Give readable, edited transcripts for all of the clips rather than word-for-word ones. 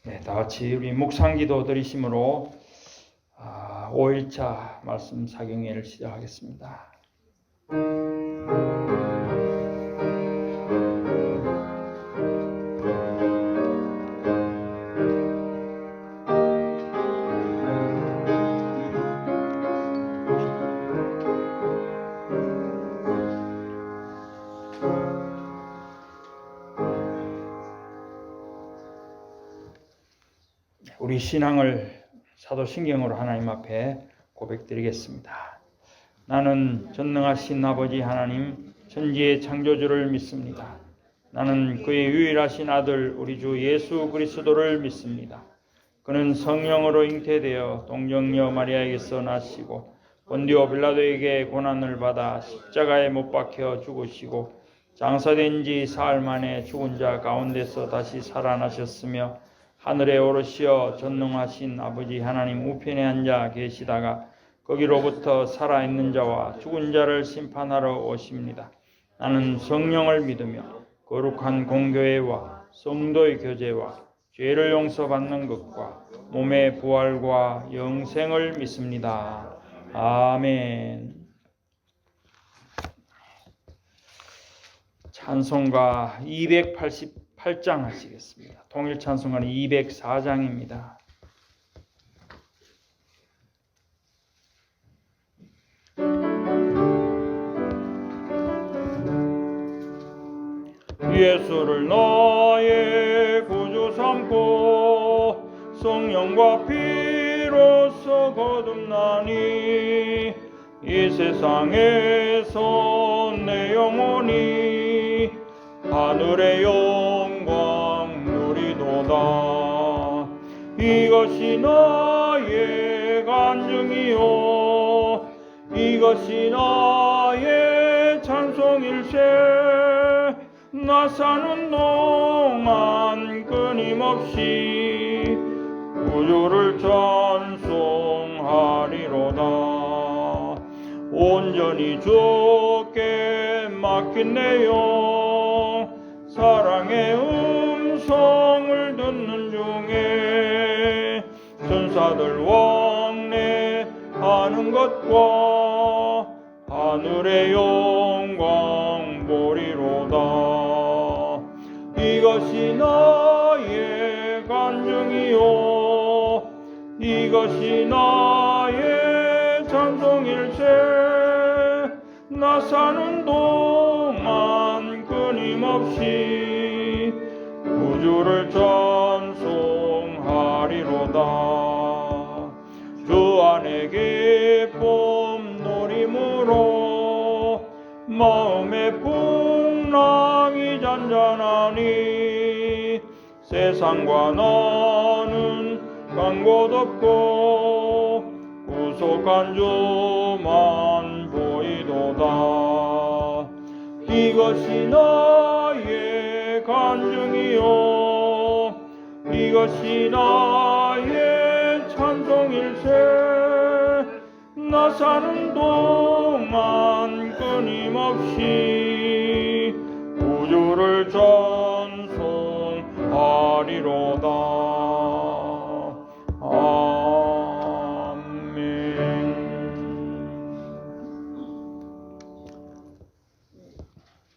네, 다 같이 우리 묵상기도 드리심으로 5일차 말씀 사경회를 시작하겠습니다. 우리 신앙을 사도신경으로 하나님 앞에 고백드리겠습니다. 나는 전능하신 아버지 하나님 천지의 창조주를 믿습니다. 나는 그의 유일하신 아들 우리 주 예수 그리스도를 믿습니다. 그는 성령으로 잉태되어 동정녀 마리아에게서 나시고 본디오 빌라도에게 고난을 받아 십자가에 못 박혀 죽으시고 장사된 지 사흘 만에 죽은 자 가운데서 다시 살아나셨으며 하늘에 오르시어 전능하신 아버지 하나님 우편에 앉아 계시다가 거기로부터 살아있는 자와 죽은 자를 심판하러 오십니다. 나는 성령을 믿으며 거룩한 공교회와 성도의 교제와 죄를 용서받는 것과 몸의 부활과 영생을 믿습니다. 아멘. 찬송가 288장 하시겠습니다. 통일 찬송가는 204장입니다. 예수를 나의 구주 삼고 성령과 피로써 거듭나니 이 세상에서 내 영혼이 하늘의 영광 누리도다. 이것이 나의 간증이요 이것이 나의 찬송일세. 나 사는 동안 끊임없이 구주를 찬송하리로다. 온전히 주께 맡긴 내 영 사랑의 음성을 듣는 중에 천사들 왕래하는 것과 하늘의 영광 보리로다. 이것이 나의 간증이요 이것이 나의 찬송일세. 나 사는 동안 끊임없이 구주를 찬송하리로다. 주 안에 기쁨 누림으로 마음의 풍랑이 잔잔하니 세상과 나는 간 곳 없고 구속한 주만 보이도다. 이것이 나의 간증이요 이것이 나의 찬송일세. 나 사는 동안 끊임없이 구주를 찬송하리로다.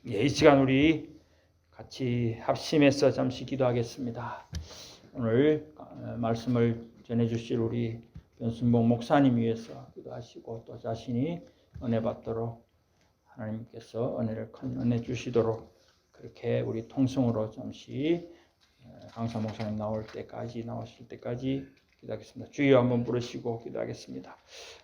이 시간 우리 같이 합심해서 잠시 기도하겠습니다. 오늘 말씀을 전해주실 우리 변순봉 목사님 위해서 기도하시고 또 자신이 은혜 받도록 하나님께서 큰 은혜 주시도록 그렇게 우리 통성으로 잠시 강사 목사님 나오실 때까지 기도하겠습니다. 주여 한번 부르시고 기도하겠습니다.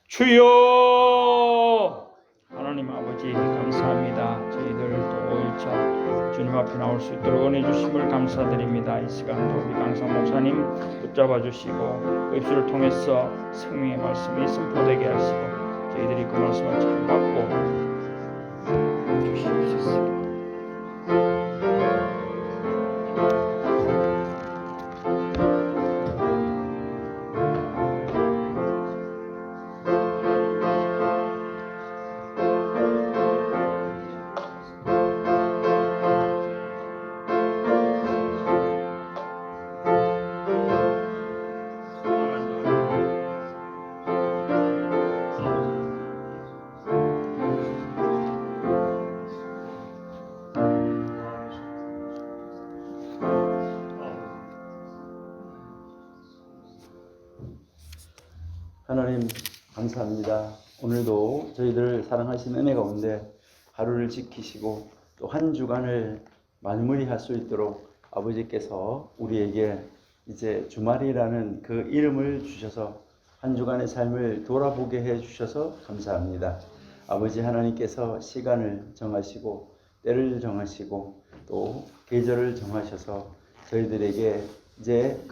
주여! 하나님 아버지 감사합니다. 저희들 또 5일차 주님 앞에 나올 수 있도록 은혜 주심을 감사드립니다. 이 시간도 우리 강사 목사님 붙잡아 주시고 입술을 통해서 생명의 말씀이 선포되게 하시고 저희들이 그 말씀을 잘 받고 주시옵소서. 하나님 감사합니다. 오늘도 저희들을 사랑하신 은혜 가운데 하루를 지키시고 또 한 주간을 마무리할 수 있도록 아버지께서 우리에게 이제 주말이라는 그 이름을 주셔서 한 주간의 삶을 돌아보게 해 주셔서 감사합니다. 아버지 하나님께서 시간을 정하시고 때를 정하시고 또 계절을 정하셔서 저희들에게 이제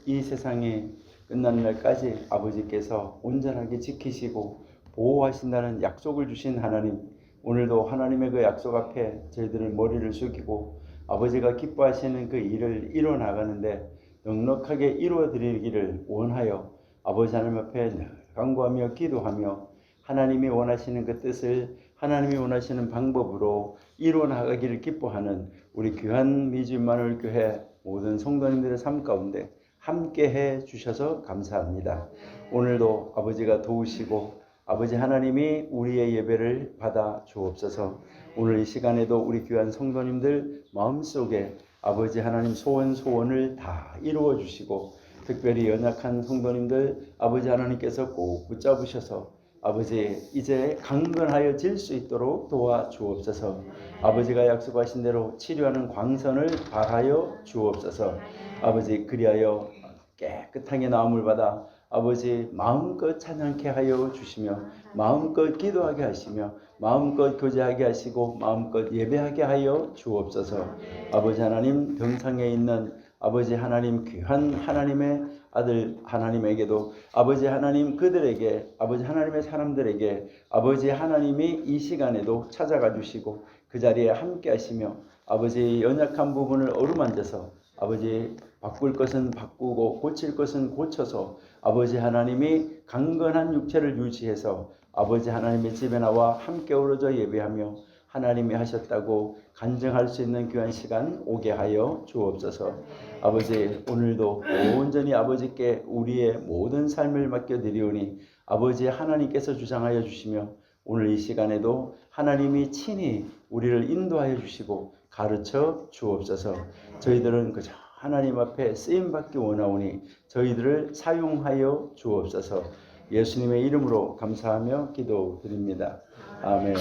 이 세상에 끝나는 날까지 아버지께서 온전하게 지키시고 보호하신다는 약속을 주신 하나님, 오늘도 하나님의 그 약속 앞에 저희들을 머리를 숙이고 아버지가 기뻐하시는 그 일을 이뤄나가는데 넉넉하게 이루어드리기를 원하여 아버지 하나님 앞에 늘 간구하며 기도하며 하나님이 원하시는 그 뜻을 하나님이 원하시는 방법으로 이루어나가기를 기뻐하는 우리 귀한 미주임마누엘 교회 모든 성도님들의 삶 가운데 함께 해 주셔서 감사합니다. 오늘도 아버지가 도우시고 아버지 하나님이 우리의 예배를 받아 주옵소서. 오늘 이 시간에도 우리 귀한 성도님들 마음속에 아버지 하나님 소원을 다 이루어 주시고 특별히 연약한 성도님들 아버지 하나님께서 꼭 붙잡으셔서 아버지 이제 강건하여 질 수 있도록 도와 주옵소서. 아버지가 약속하신 대로 치료하는 광선을 발하여 주옵소서. 아버지 그리하여 깨끗하게 나음을 받아 아버지 마음껏 찬양케 하여 주시며 마음껏 기도하게 하시며 마음껏 교제하게 하시고 마음껏 예배하게 하여 주옵소서. 아버지 하나님 병상에 있는 아버지 하나님 귀한 하나님의 아들 하나님에게도 아버지 하나님 그들에게 아버지 하나님의 사람들에게 아버지 하나님이 이 시간에도 찾아가 주시고 그 자리에 함께 하시며 아버지 연약한 부분을 어루만져서 아버지 바꿀 것은 바꾸고 고칠 것은 고쳐서 아버지 하나님이 강건한 육체를 유지해서 아버지 하나님의 집에 나와 함께 어우러져 예배하며 하나님이 하셨다고 간증할 수 있는 귀한 시간 오게 하여 주옵소서. 아버지 오늘도 온전히 아버지께 우리의 모든 삶을 맡겨드리오니 아버지 하나님께서 주장하여 주시며 오늘 이 시간에도 하나님이 친히 우리를 인도하여 주시고 가르쳐 주옵소서. 저희들은 그저 하나님 앞에 쓰임받기 원하오니 저희들을 사용하여 주옵소서. 예수님의 이름으로 감사하며 기도드립니다. 아멘.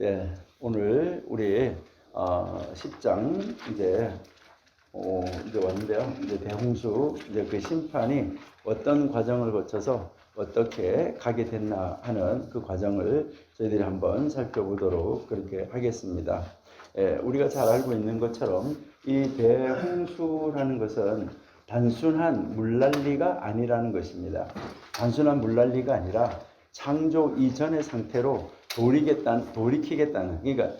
예, 오늘 우리 10장 이제 왔는데요. 이제 대홍수 이제 그 심판이 어떤 과정을 거쳐서 어떻게 가게 됐나 하는 그 과정을 저희들이 한번 살펴보도록 그렇게 하겠습니다. 예, 우리가 잘 알고 있는 것처럼 이 대홍수라는 것은 단순한 물난리가 아니라는 것입니다. 단순한 물난리가 아니라 창조 이전의 상태로 돌이키겠다는 그러니까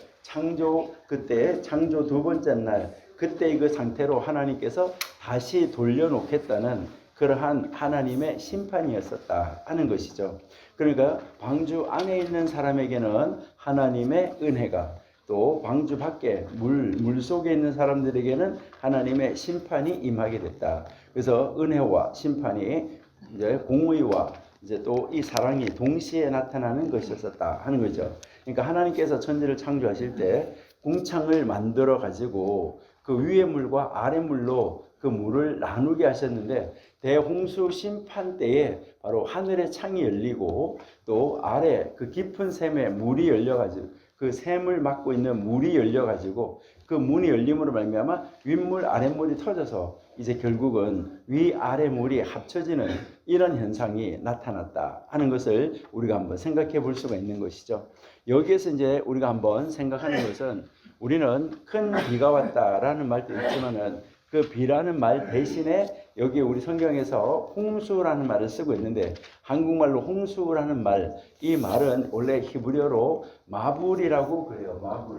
그때 창조 두 번째 날 그때의 그 상태로 하나님께서 다시 돌려놓겠다는 그러한 하나님의 심판이었었다 하는 것이죠. 그러니까 방주 안에 있는 사람에게는 하나님의 은혜가 또 방주 밖에 물 속에 있는 사람들에게는 하나님의 심판이 임하게 됐다. 그래서 은혜와 심판이 이제 공의와 이제 또 이 사랑이 동시에 나타나는 것이었었다 하는 거죠. 그러니까 하나님께서 천지를 창조하실 때 궁창을 만들어 가지고 그 위의 물과 아래 물로 그 물을 나누게 하셨는데 대홍수 심판 때에 바로 하늘의 창이 열리고 또 아래 그 깊은 샘에 물이 열려 가지고 그 샘을 막고 있는 물이 열려 가지고 그 문이 열림으로 말미암아 윗물 아랫물이 터져서 이제 결국은 위 아래 물이 합쳐지는 이런 현상이 나타났다 하는 것을 우리가 한번 생각해 볼 수가 있는 것이죠. 여기에서 이제 우리가 한번 생각하는 것은 우리는 큰 비가 왔다라는 말도 있지만은 그 비라는 말 대신에 여기 우리 성경에서 홍수라는 말을 쓰고 있는데 한국말로 홍수라는 말, 이 말은 원래 히브리어로 마불이라고 그래요. 마불.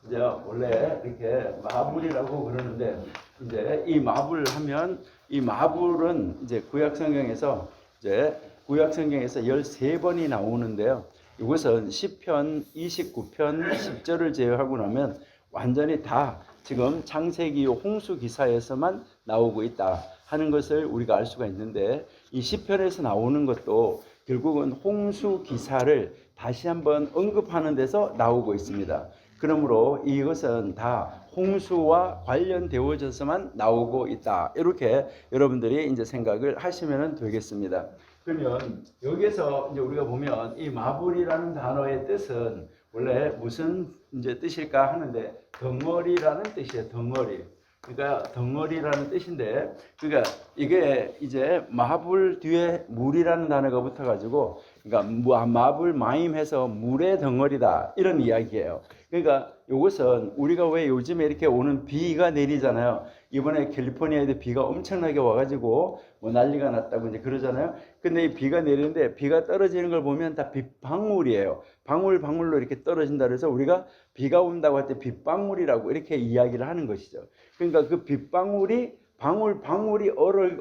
이제 원래 이렇게 마불이라고 그러는데 이제 이 마불 하면 이 마불은 이제 구약 성경에서 13번이 나오는데요. 이것은 시편 29편 10절을 제외하고 나면 완전히 다 지금 창세기 홍수 기사에서만 나오고 있다 하는 것을 우리가 알 수가 있는데 이 시편에서 나오는 것도 결국은 홍수 기사를 다시 한번 언급하는 데서 나오고 있습니다. 그러므로 이것은 다 홍수와 관련되어져서만 나오고 있다. 이렇게 여러분들이 이제 생각을 하시면 되겠습니다. 그러면 여기서 이제 우리가 보면 이 마불이라는 단어의 뜻은 원래 무슨 이제 뜻일까 하는데 덩어리라는 뜻이에요. 덩어리. 그러니까 덩어리라는 뜻인데, 그러니까 이게 이제 마불 뒤에 물이라는 단어가 붙어가지고, 그러니까 마불 마임해서 물의 덩어리다 이런 이야기예요. 그러니까 이것은 우리가 왜 요즘에 이렇게 오는 비가 내리잖아요. 이번에 캘리포니아에도 비가 엄청나게 와가지고 뭐 난리가 났다고 이제 그러잖아요. 근데 이 비가 내리는데 비가 떨어지는 걸 보면 다 빗방울이에요. 방울방울로 이렇게 떨어진다 그래서 우리가 비가 온다고 할 때 빗방울이라고 이렇게 이야기를 하는 것이죠. 그러니까 그 빗방울이 방울방울이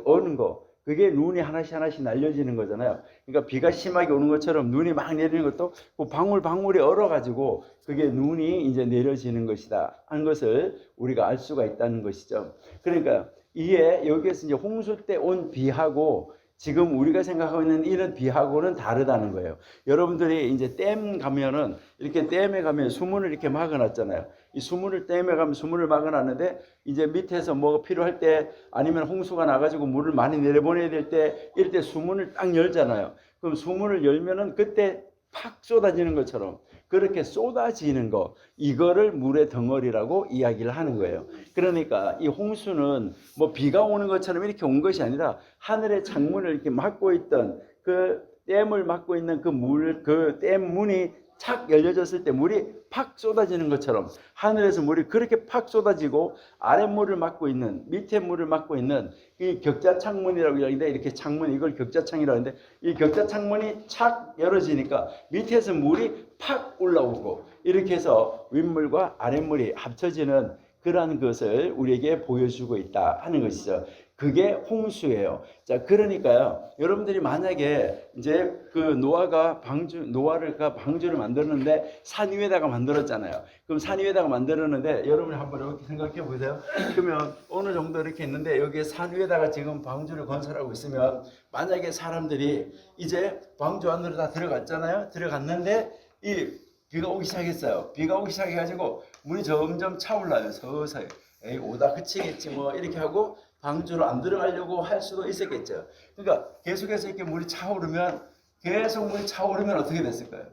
어는 거, 그게 눈이 하나씩 하나씩 날려지는 거잖아요. 그러니까 비가 심하게 오는 것처럼 눈이 막 내리는 것도 그 방울방울이 얼어가지고 그게 눈이 이제 내려지는 것이다 하는 것을 우리가 알 수가 있다는 것이죠. 그러니까 이에 여기에서 이제 홍수 때 온 비하고 지금 우리가 생각하고 있는 이런 비하고는 다르다는 거예요. 여러분들이 이제 댐 가면은 이렇게 댐에 가면 수문을 이렇게 막아놨잖아요. 이 수문을 댐에 가면 수문을 막아놨는데 이제 밑에서 뭐가 필요할 때 아니면 홍수가 나가지고 물을 많이 내려보내야 될 때 이럴 때 수문을 딱 열잖아요. 그럼 수문을 열면은 그때 팍 쏟아지는 것처럼 그렇게 쏟아지는 거, 이거를 물의 덩어리라고 이야기를 하는 거예요. 그러니까 이 홍수는 뭐 비가 오는 것처럼 이렇게 온 것이 아니라 하늘의 창문을 이렇게 막고 있던 그 댐을 막고 있는 그 물, 그 댐 문이 착 열려졌을 때 물이 팍 쏟아지는 것처럼 하늘에서 물이 그렇게 팍 쏟아지고 아랫물을 막고 있는, 밑에 물을 막고 있는 이 격자 창문이라고 이야기하는데, 이렇게 창문, 이걸 격자 창이라고 하는데 이 격자 창문이 착 열어지니까 밑에서 물이 팍 올라오고 이렇게 해서 윗물과 아랫물이 합쳐지는 그러한 것을 우리에게 보여주고 있다 하는 것이죠. 그게 홍수예요. 자, 그러니까요, 여러분들이 만약에 이제 그 노아가 방주를 만들었는데 산 위에다가 만들었잖아요. 그럼 산 위에다가 만들었는데 여러분이 한번 이렇게 생각해 보세요. 그러면 어느 정도 이렇게 있는데 여기에 산 위에다가 지금 방주를 건설하고 있으면 만약에 사람들이 이제 방주 안으로 다 들어갔잖아요. 들어갔는데 이 비가 오기 시작했어요. 비가 오기 시작해가지고 물이 점점 차올라요. 서서히. 에이, 오다 그치겠지 뭐 이렇게 하고 방주로 안 들어가려고 할 수도 있었겠죠. 그러니까 계속해서 이렇게 물이 차오르면, 계속 물이 차오르면 어떻게 됐을까요?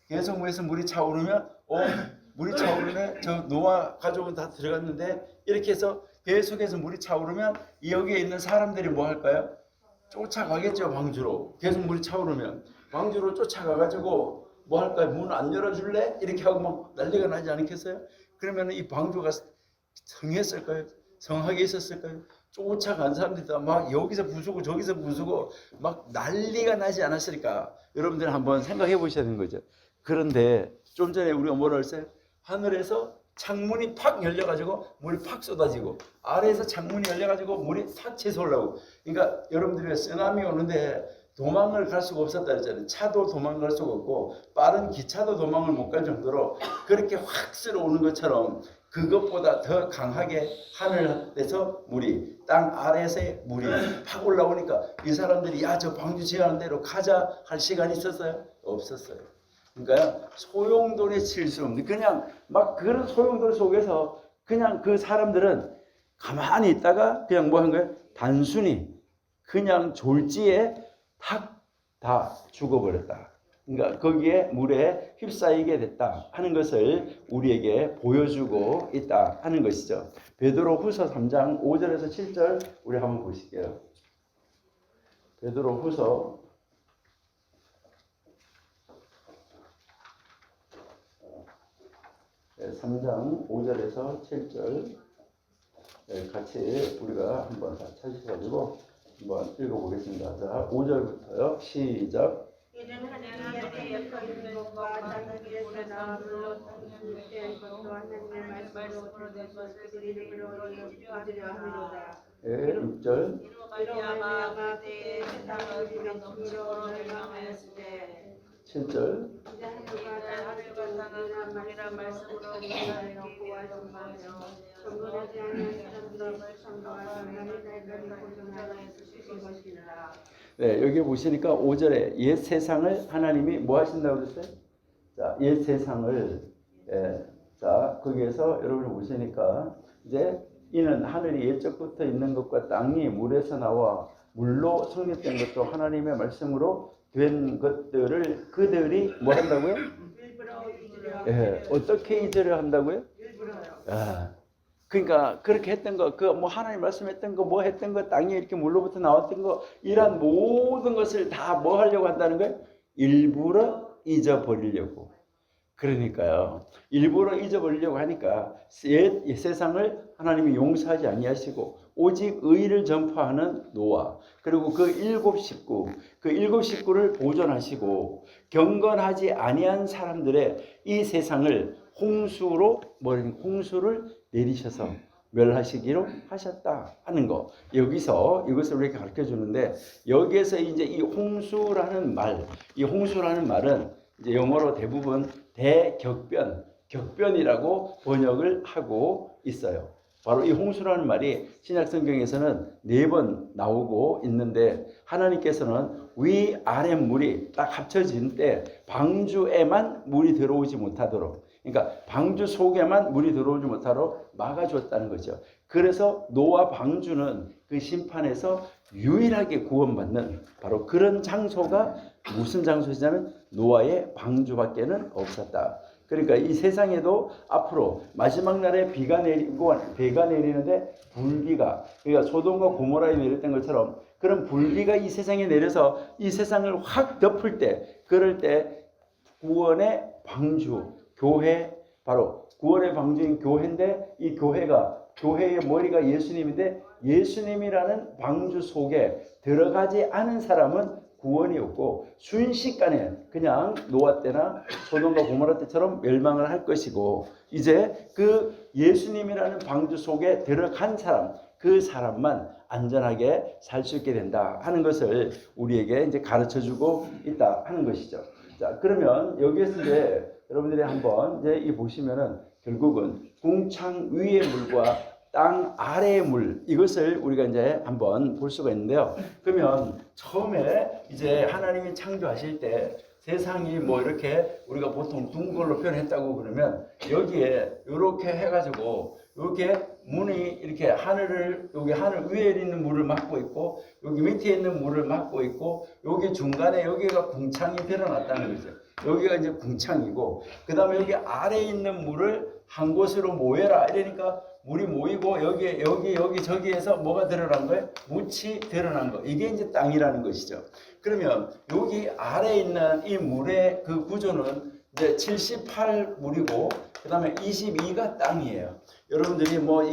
계속 물이 차오르면 물이 차오르네, 저 노아 가족은 다 들어갔는데, 이렇게 해서 계속해서 물이 차오르면 여기에 있는 사람들이 뭐 할까요? 쫓아가겠죠. 방주로. 계속 물이 차오르면 방주로 쫓아가가지고 뭐 할까요? 문 안 열어줄래? 이렇게 하고 막 난리가 나지 않겠어요? 그러면 이 방주가 성했을까요? 성하게 있었을까요? 쫓아간 사람들이 막 여기서 부수고 저기서 부수고 막 난리가 나지 않았을까? 여러분들 한번 생각해 보셔야 되는 거죠. 그런데 좀 전에 우리가 뭐라 했어요? 하늘에서 창문이 팍 열려가지고 물이 팍 쏟아지고, 아래에서 창문이 열려가지고 물이 탁 치서 올라오고. 그러니까 여러분들이 쓰나미 오는데 도망을 갈 수가 없었다 그랬잖아요. 차도 도망갈 수가 없고 빠른 기차도 도망을 못 갈 정도로 그렇게 확 쓸어 오는 것처럼, 그것보다 더 강하게 하늘에서 물이, 땅 아래에서의 물이 팍 올라오니까 이 사람들이 야, 저 방주 지하는 대로 가자 할 시간이 있었어요? 없었어요. 그러니까 소용돌이 칠 수 없는, 그냥 막 그런 소용돌이 속에서 그냥 그 사람들은 가만히 있다가 그냥 뭐 한 거예요? 단순히 그냥 졸지에 탁 다 죽어버렸다. 그러니까 거기에 물에 휩싸이게 됐다 하는 것을 우리에게 보여주고 있다 하는 것이죠. 베드로후서 3장 5절에서 7절 우리 한번 보실게요. 베드로후서 3장 5절에서 7절 같이 우리가 한번 다 찾으셔가지고 한번 읽어보겠습니다. 자, 5절부터요. 시작. 이는 하나님께 엮여 있는 것과 작은 길에서 나와 물러서는 것도 하나님의 말씀으로 된 것을 그들이 이루어지려 함이로다. 6절. 이로 말미암아 그때의 세상을 우리가 넘치도록 멸망하였을 때 7절. 이제 하늘과 땅은 하나님이란 말씀으로 우리가 구하셨으며 정결하지 않은 사람들의 성도와 하나님의 날까지 고전하여 주신 것이라. 네, 여기 보시니까 5절에 옛 세상을 하나님이 뭐 하신다고 그랬어요? 자, 옛 세상을, 자, 거기에서 여러분이 보시니까 이제 이는 하늘이 옛적부터 있는 것과 땅이 물에서 나와 물로 성립된 것도 하나님의 말씀으로 된 것들을 그들이 뭐 한다고요? 일부러 잊으려 예, 어떻게 잊으려 한다고요? 일부러요. 아, 그러니까 그렇게 했던 거, 그 뭐 하나님 말씀했던 거, 뭐 했던 거, 땅에 이렇게 물로부터 나왔던 거, 이런 모든 것을 다 뭐 하려고 한다는 거예요? 일부러 잊어버리려고. 그러니까요, 일부러 잊어버리려고 하니까 옛 세상을 하나님이 용서하지 아니하시고 오직 의를 전파하는 노아, 그리고 그 일곱 식구를 보존하시고 경건하지 아니한 사람들의 이 세상을 홍수를 내리셔서 멸하시기로 하셨다 하는 거. 여기서 이것을 우리에게 가르쳐 주는데, 여기에서 이제 이 홍수라는 말은 이제 영어로 대부분 격변이라고 번역을 하고 있어요. 바로 이 홍수라는 말이 신약 성경에서는 4번 나오고 있는데, 하나님께서는 위아래 물이 딱 합쳐진 때 방주에만 물이 들어오지 못하도록, 그러니까 방주 속에만 물이 들어오지 못하도록 막아줬다는 거죠. 그래서 노아 방주는 그 심판에서 유일하게 구원받는 바로 그런 장소가 무슨 장소이냐면 노아의 방주밖에는 없었다. 그러니까 이 세상에도 앞으로 마지막 날에 비가 내리는데 불비가, 그러니까 소돔과 고모라에 내렸던 것처럼 그런 불비가 이 세상에 내려서 이 세상을 확 덮을 때, 그럴 때 구원의 방주, 교회, 바로 구원의 방주인 교회인데, 이 교회의 머리가 예수님인데, 예수님이라는 방주 속에 들어가지 않은 사람은 구원이 없고 순식간에 그냥 노아 때나 소돔과 고모라 때처럼 멸망을 할 것이고, 이제 그 예수님이라는 방주 속에 들어간 사람, 그 사람만 안전하게 살 수 있게 된다 하는 것을 우리에게 이제 가르쳐 주고 있다 하는 것이죠. 자, 그러면 여기에서 이제 여러분들이 한번 이제 이 보시면은 결국은 궁창 위의 물과 땅 아래의 물, 이것을 우리가 이제 한번 볼 수가 있는데요. 그러면 처음에 이제 하나님이 창조하실 때 세상이 뭐 이렇게 우리가 보통 둥근 걸로 표현했다고 그러면, 여기에 이렇게 해가지고 이렇게 문이 이렇게 여기 하늘 위에 있는 물을 막고 있고, 여기 밑에 있는 물을 막고 있고, 여기 중간에 여기가 궁창이 드러났다는 거죠. 여기가 이제 궁창이고, 그 다음에 여기 아래에 있는 물을 한 곳으로 모여라 이러니까 물이 모이고, 여기 저기에서 뭐가 드러난 거예요? 묻이 드러난 거. 이게 이제 땅이라는 것이죠. 그러면 여기 아래에 있는 이 물의 그 구조는 이제 78물이고 그 다음에 22가 땅이에요. 여러분들이 뭐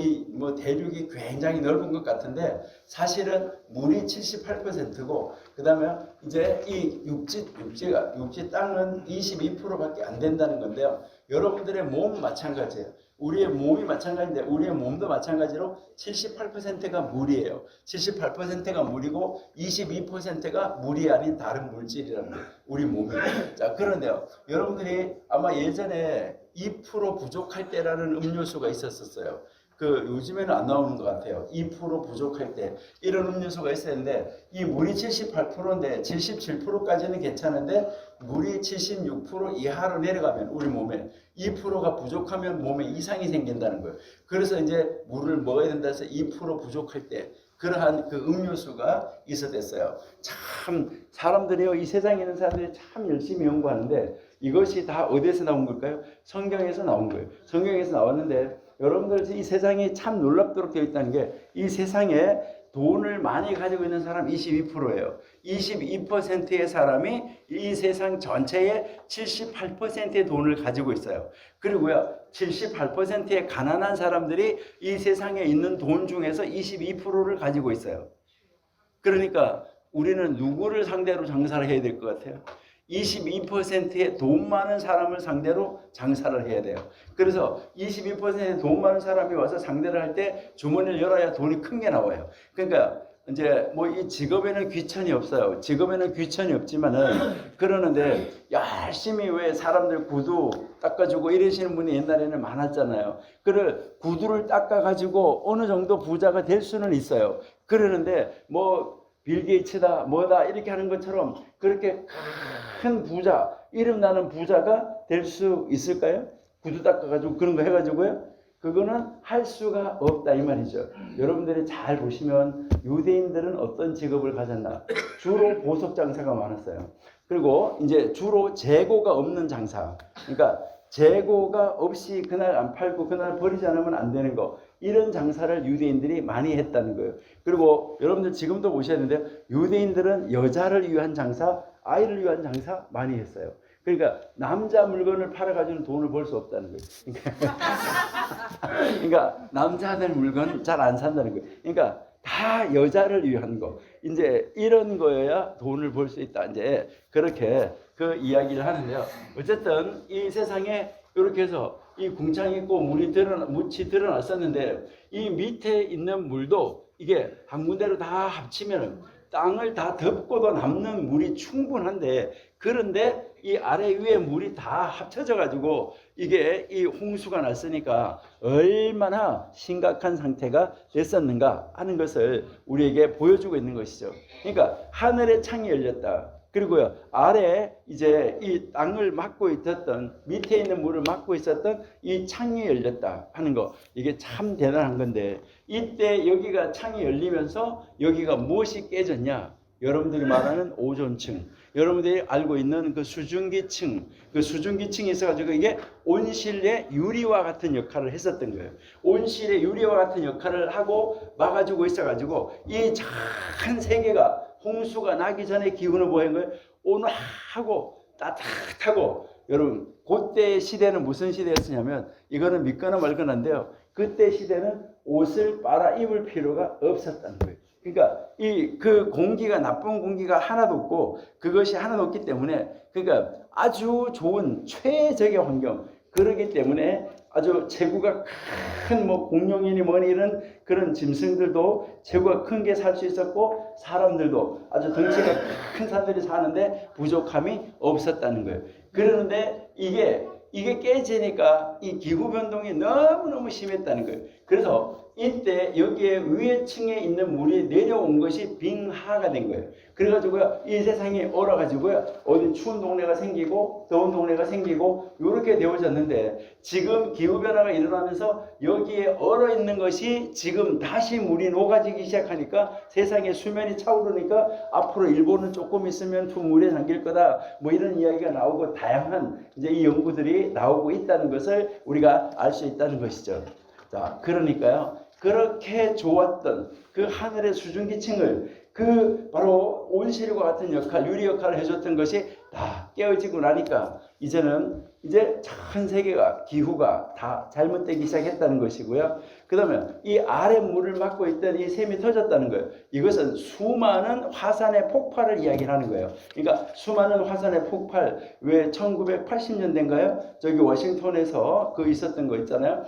대륙이 굉장히 넓은 것 같은데 사실은 물이 78%고 그 다음에 이제 이 육지 땅은 22%밖에 안 된다는 건데요. 여러분들의 몸 마찬가지예요. 우리의 몸이 마찬가지인데 우리의 몸도 마찬가지로 78%가 물이에요. 78%가 물이고 22%가 물이 아닌 다른 물질이라는 거예요. 우리 몸이. 자, 그런데요. 여러분들이 아마 예전에 2% 부족할 때라는 음료수가 있었어요. 요즘에는 안 나오는 것 같아요. 2% 부족할 때 이런 음료수가 있었는데, 이 물이 78%인데 77%까지는 괜찮은데 물이 76% 이하로 내려가면 우리 몸에 2%가 부족하면 몸에 이상이 생긴다는 거예요. 그래서 이제 물을 먹어야 된다 해서 2% 부족할 때 그러한 그 음료수가 있었댔어요. 참 사람들이요, 이 세상에 있는 사람들이 참 열심히 연구하는데 이것이 다 어디에서 나온 걸까요? 성경에서 나온 거예요. 성경에서 나왔는데, 여러분들 이 세상이 참 놀랍도록 되어 있다는 게, 이 세상에 돈을 많이 가지고 있는 사람 22%예요. 22%의 사람이 이 세상 전체의 78%의 돈을 가지고 있어요. 그리고요, 78%의 가난한 사람들이 이 세상에 있는 돈 중에서 22%를 가지고 있어요. 그러니까 우리는 누구를 상대로 장사를 해야 될 것 같아요? 22%의 돈 많은 사람을 상대로 장사를 해야 돼요. 그래서 22%의 돈 많은 사람이 와서 상대를 할 때 주머니를 열어야 돈이 큰 게 나와요. 그러니까 이제 뭐 이 직업에는 귀천이 없어요. 직업에는 귀천이 없지만은 그러는데 열심히 왜 사람들 구두 닦아주고 이러시는 분이 옛날에는 많았잖아요. 구두를 닦아가지고 어느 정도 부자가 될 수는 있어요. 그러는데 뭐 빌 게이츠다 뭐다 이렇게 하는 것처럼 그렇게 큰 부자, 이름 나는 부자가 될 수 있을까요? 구두 닦아가지고 그런 거 해가지고요. 그거는 할 수가 없다 이 말이죠. 여러분들이 잘 보시면 유대인들은 어떤 직업을 가졌나? 주로 보석 장사가 많았어요. 그리고 이제 주로 재고가 없는 장사. 그러니까 재고가 없이 그날 안 팔고 그날 버리지 않으면 안 되는 거. 이런 장사를 유대인들이 많이 했다는 거예요. 그리고 여러분들 지금도 보셔야 되는데 유대인들은 여자를 위한 장사, 아이를 위한 장사 많이 했어요. 그러니까 남자 물건을 팔아가지고는 돈을 벌 수 없다는 거예요. 그러니까 남자들 물건 잘 안 산다는 거예요. 그러니까 다 여자를 위한 거. 이제 이런 거여야 돈을 벌 수 있다. 이제 그렇게 그 이야기를 하는데요. 어쨌든 이 세상에 이렇게 해서 이 궁창이 있고 묻이 드러났었는데 이 밑에 있는 물도 이게 한 군데로 다 합치면 땅을 다 덮고도 남는 물이 충분한데 그런데 이 아래 위에 물이 다 합쳐져 가지고 이게 이 홍수가 났으니까 얼마나 심각한 상태가 됐었는가 하는 것을 우리에게 보여주고 있는 것이죠. 그러니까 하늘의 창이 열렸다. 그리고요 아래 이제 이 땅을 막고 있었던 밑에 있는 물을 막고 있었던 이 창이 열렸다 하는 거 이게 참 대단한 건데 이때 여기가 창이 열리면서 여기가 무엇이 깨졌냐? 여러분들이 말하는 오존층, 여러분들이 알고 있는 그 수증기층, 그 수증기층이 있어가지고 이게 온실의 유리와 같은 역할을 했었던 거예요. 온실의 유리와 같은 역할을 하고 막아주고 있어가지고 이 전 세계가 홍수가 나기 전에 기운을 보인 거예요. 온화하고 따뜻하고 여러분 그때 시대는 무슨 시대였냐면 이거는 믿거나 말거나인데요. 그때 시대는 옷을 빨아 입을 필요가 없었다는 거예요. 그러니까 이 그 공기가 나쁜 공기가 하나도 없고 그것이 하나도 없기 때문에 그러니까 아주 좋은 최적의 환경 그러기 때문에 아주 체구가 큰 뭐 공룡이니 뭐니 이런 그런 짐승들도 체구가 큰 게 살 수 있었고 사람들도 아주 덩치가 큰 사람들이 사는데 부족함이 없었다는 거예요. 그러는데 이게 깨지니까 이 기후 변동이 너무너무 심했다는 거예요. 그래서 이때 여기에 위에 층에 있는 물이 내려온 것이 빙하가 된 거예요. 그래가지고요 이 세상이 얼어가지고요 어디 추운 동네가 생기고 더운 동네가 생기고 이렇게 되어졌는데 지금 기후 변화가 일어나면서 여기에 얼어 있는 것이 지금 다시 물이 녹아지기 시작하니까 세상의 수면이 차오르니까 앞으로 일본은 조금 있으면 물에 잠길 거다 뭐 이런 이야기가 나오고 다양한 이제 이 연구들이 나오고 있다는 것을 우리가 알 수 있다는 것이죠. 자, 그러니까요. 그렇게 좋았던 그 하늘의 수증기층을 그 바로 온실과 같은 역할, 유리 역할을 해줬던 것이 다 깨어지고 나니까 이제는 이제 전 세계가 기후가 다 잘못되기 시작했다는 것이고요. 그 다음에 이 아래 물을 막고 있던 이 샘이 터졌다는 거예요. 이것은 수많은 화산의 폭발을 이야기하는 거예요. 그러니까 수많은 화산의 폭발, 왜 1980년대인가요? 저기 워싱턴에서 그 있었던 거 있잖아요.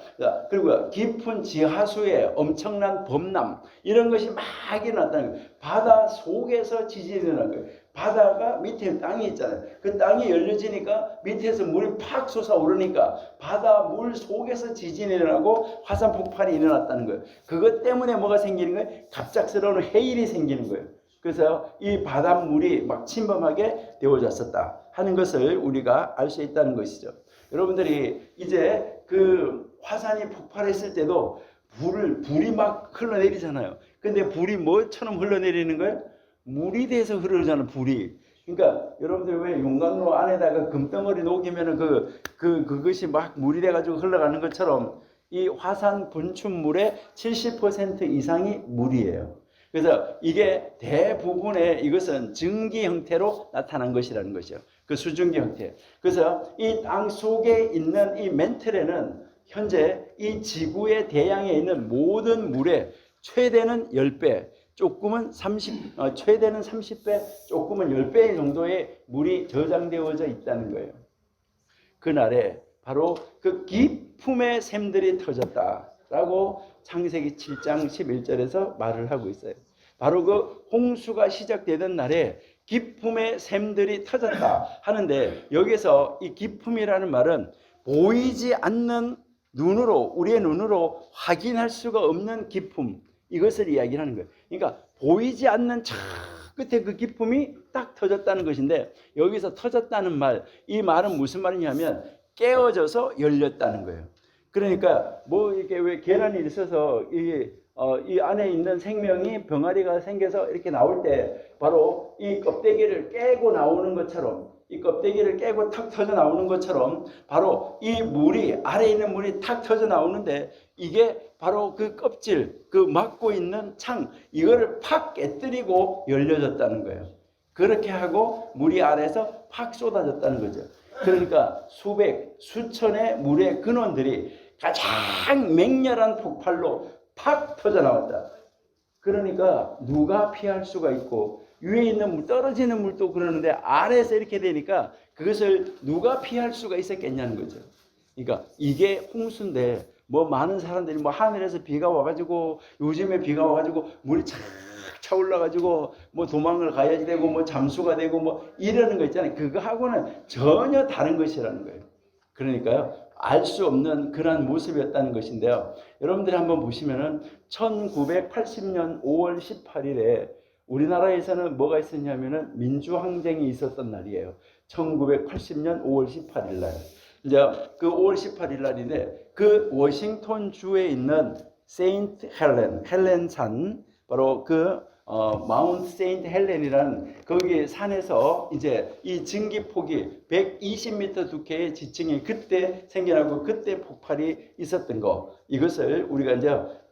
그리고 깊은 지하수에 엄청난 범람 이런 것이 막 일어났다는 거예요. 바다 속에서 지진이 일어난 거예요. 바다가 밑에 땅이 있잖아요. 그 땅이 열려지니까 밑에서 물이 팍 솟아오르니까 바다 물 속에서 지진이 일어나고 화산 폭발이 일어났다는 거예요. 그것 때문에 뭐가 생기는 거예요? 갑작스러운 해일이 생기는 거예요. 그래서 이 바닷물이 막 침범하게 되어졌었다 하는 것을 우리가 알 수 있다는 것이죠. 여러분들이 이제 그 화산이 폭발했을 때도 불이 막 흘러내리잖아요. 근데 불이 뭐처럼 흘러내리는 거예요? 물이 돼서 흐르잖아요, 불이. 그러니까 여러분들 왜 용광로 안에다가 금덩어리 녹이면은 그것이 막 물이 돼가지고 흘러가는 것처럼 이 화산 분출물의 70% 이상이 물이에요. 그래서 이게 대부분의 이것은 증기 형태로 나타난 것이라는 것이죠. 그 수증기 형태. 그래서 이 땅 속에 있는 이 멘틀에는 현재 이 지구의 대양에 있는 모든 물의 최대는 10배, 조금은 최대는 30배, 조금은 10배 정도의 물이 저장되어져 있다는 거예요. 그날에 바로 그 기품의 샘들이 터졌다라고 창세기 7장 11절에서 말을 하고 있어요. 바로 그 홍수가 시작되던 날에 기품의 샘들이 터졌다 하는데 여기서 이 기품이라는 말은 보이지 않는 눈으로 우리의 눈으로 확인할 수가 없는 기품 이것을 이야기하는 거예요. 그러니까 보이지 않는 저 끝에 그 기품이 딱 터졌다는 것인데 여기서 터졌다는 말, 이 말은 무슨 말이냐면 깨어져서 열렸다는 거예요. 그러니까 뭐 이렇게 왜 계란이 있어서 이 안에 있는 생명이 병아리가 생겨서 이렇게 나올 때 바로 이 껍데기를 깨고 나오는 것처럼, 이 껍데기를 깨고 탁 터져 나오는 것처럼 바로 이 물이, 아래에 있는 물이 탁 터져 나오는데, 이게 바로 그 껍질, 그 막고 있는 창, 이거를 팍 깨뜨리고 열려졌다는 거예요. 그렇게 하고 물이 아래에서 팍 쏟아졌다는 거죠. 그러니까 수백, 수천의 물의 근원들이 가장 맹렬한 폭발로 팍 터져 나왔다. 그러니까 누가 피할 수가 있고, 위에 있는 물, 떨어지는 물도 그러는데 아래에서 이렇게 되니까 그것을 누가 피할 수가 있었겠냐는 거죠. 그러니까 이게 홍수인데, 뭐 많은 사람들이 뭐 하늘에서 비가 와가지고, 요즘에 비가 와가지고 물이 착 차올라가지고 뭐 도망을 가야지 되고 뭐 잠수가 되고 뭐 이러는 거 있잖아요. 그거하고는 전혀 다른 것이라는 거예요. 그러니까요, 알 수 없는 그러한 모습이었다는 것인데요. 여러분들이 한번 보시면은 1980년 5월 18일에 우리나라에서는 뭐가 있었냐면은 민주항쟁이 있었던 날이에요. 1980년 5월 18일 날. 이제 그 5월 18일 날인데, 그 워싱턴 주에 있는 세인트 헬렌산, 바로 그 마운트 세인트 헬렌이라는 거기 산에서 이제 이 증기폭이 120m 두께의 지층이 그때 생겨나고 그때 폭발이 있었던 거, 이것을 우리가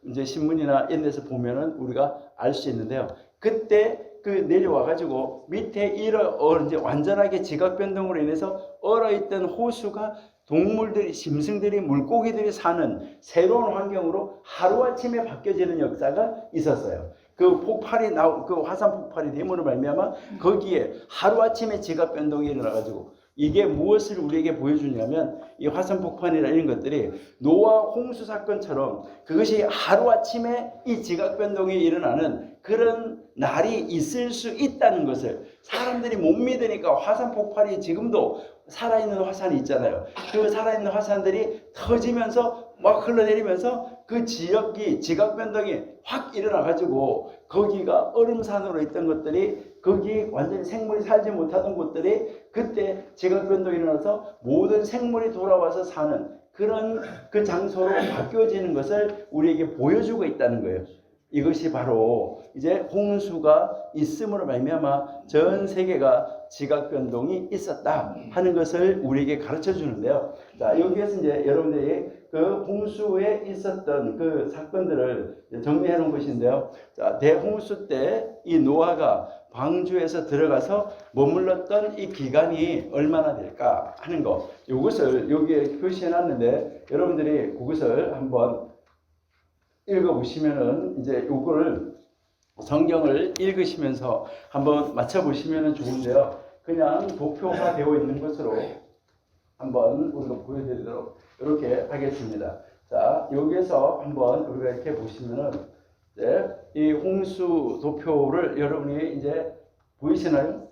이제 신문이나 이런 데서 보면은 우리가 알 수 있는데요. 그때 그 내려와 가지고 밑에 이제 완전하게 지각 변동으로 인해서 얼어있던 호수가 동물들이, 짐승들이, 물고기들이 사는 새로운 환경으로 하루아침에 바뀌어지는 역사가 있었어요. 그 폭발이 그 화산 폭발이 됨으로 말미암아 거기에 하루아침에 지각 변동이 일어나가지고, 이게 무엇을 우리에게 보여주냐면, 이 화산 폭발이나 이런 것들이 노아 홍수 사건처럼 그것이 하루아침에 이 지각 변동이 일어나는 그런 날이 있을 수 있다는 것을, 사람들이 못 믿으니까 화산 폭발이 지금도 살아있는 화산이 있잖아요. 그 살아있는 화산들이 터지면서 막 흘러내리면서 그 지역이 지각 변동이 확 일어나가지고 거기가 얼음산으로 있던 것들이, 거기 완전히 생물이 살지 못하던 곳들이 그때 지각 변동이 일어나서 모든 생물이 돌아와서 사는 그런 그 장소로 바뀌어지는 것을 우리에게 보여주고 있다는 거예요. 이것이 바로 이제 홍수가 있음으로 말미암아 전 세계가 지각 변동이 있었다 하는 것을 우리에게 가르쳐 주는데요. 자, 여기에서 이제 여러분들이 그 홍수에 있었던 그 사건들을 정리해 놓은 것인데요. 자, 대홍수 때 이 노아가 방주에서 들어가서 머물렀던 이 기간이 얼마나 될까 하는 거, 이것을 여기에 표시해 놨는데, 여러분들이 그것을 한번 읽어보시면은 이제 요거를 성경을 읽으시면서 한번 맞춰보시면 좋은데요. 그냥 도표가 되어 있는 것으로 한번 우리가 보여드리도록 이렇게 하겠습니다. 자, 여기에서 한번 우리가 이렇게 보시면은 이제 이 홍수 도표를 여러분이 이제 보이시나요?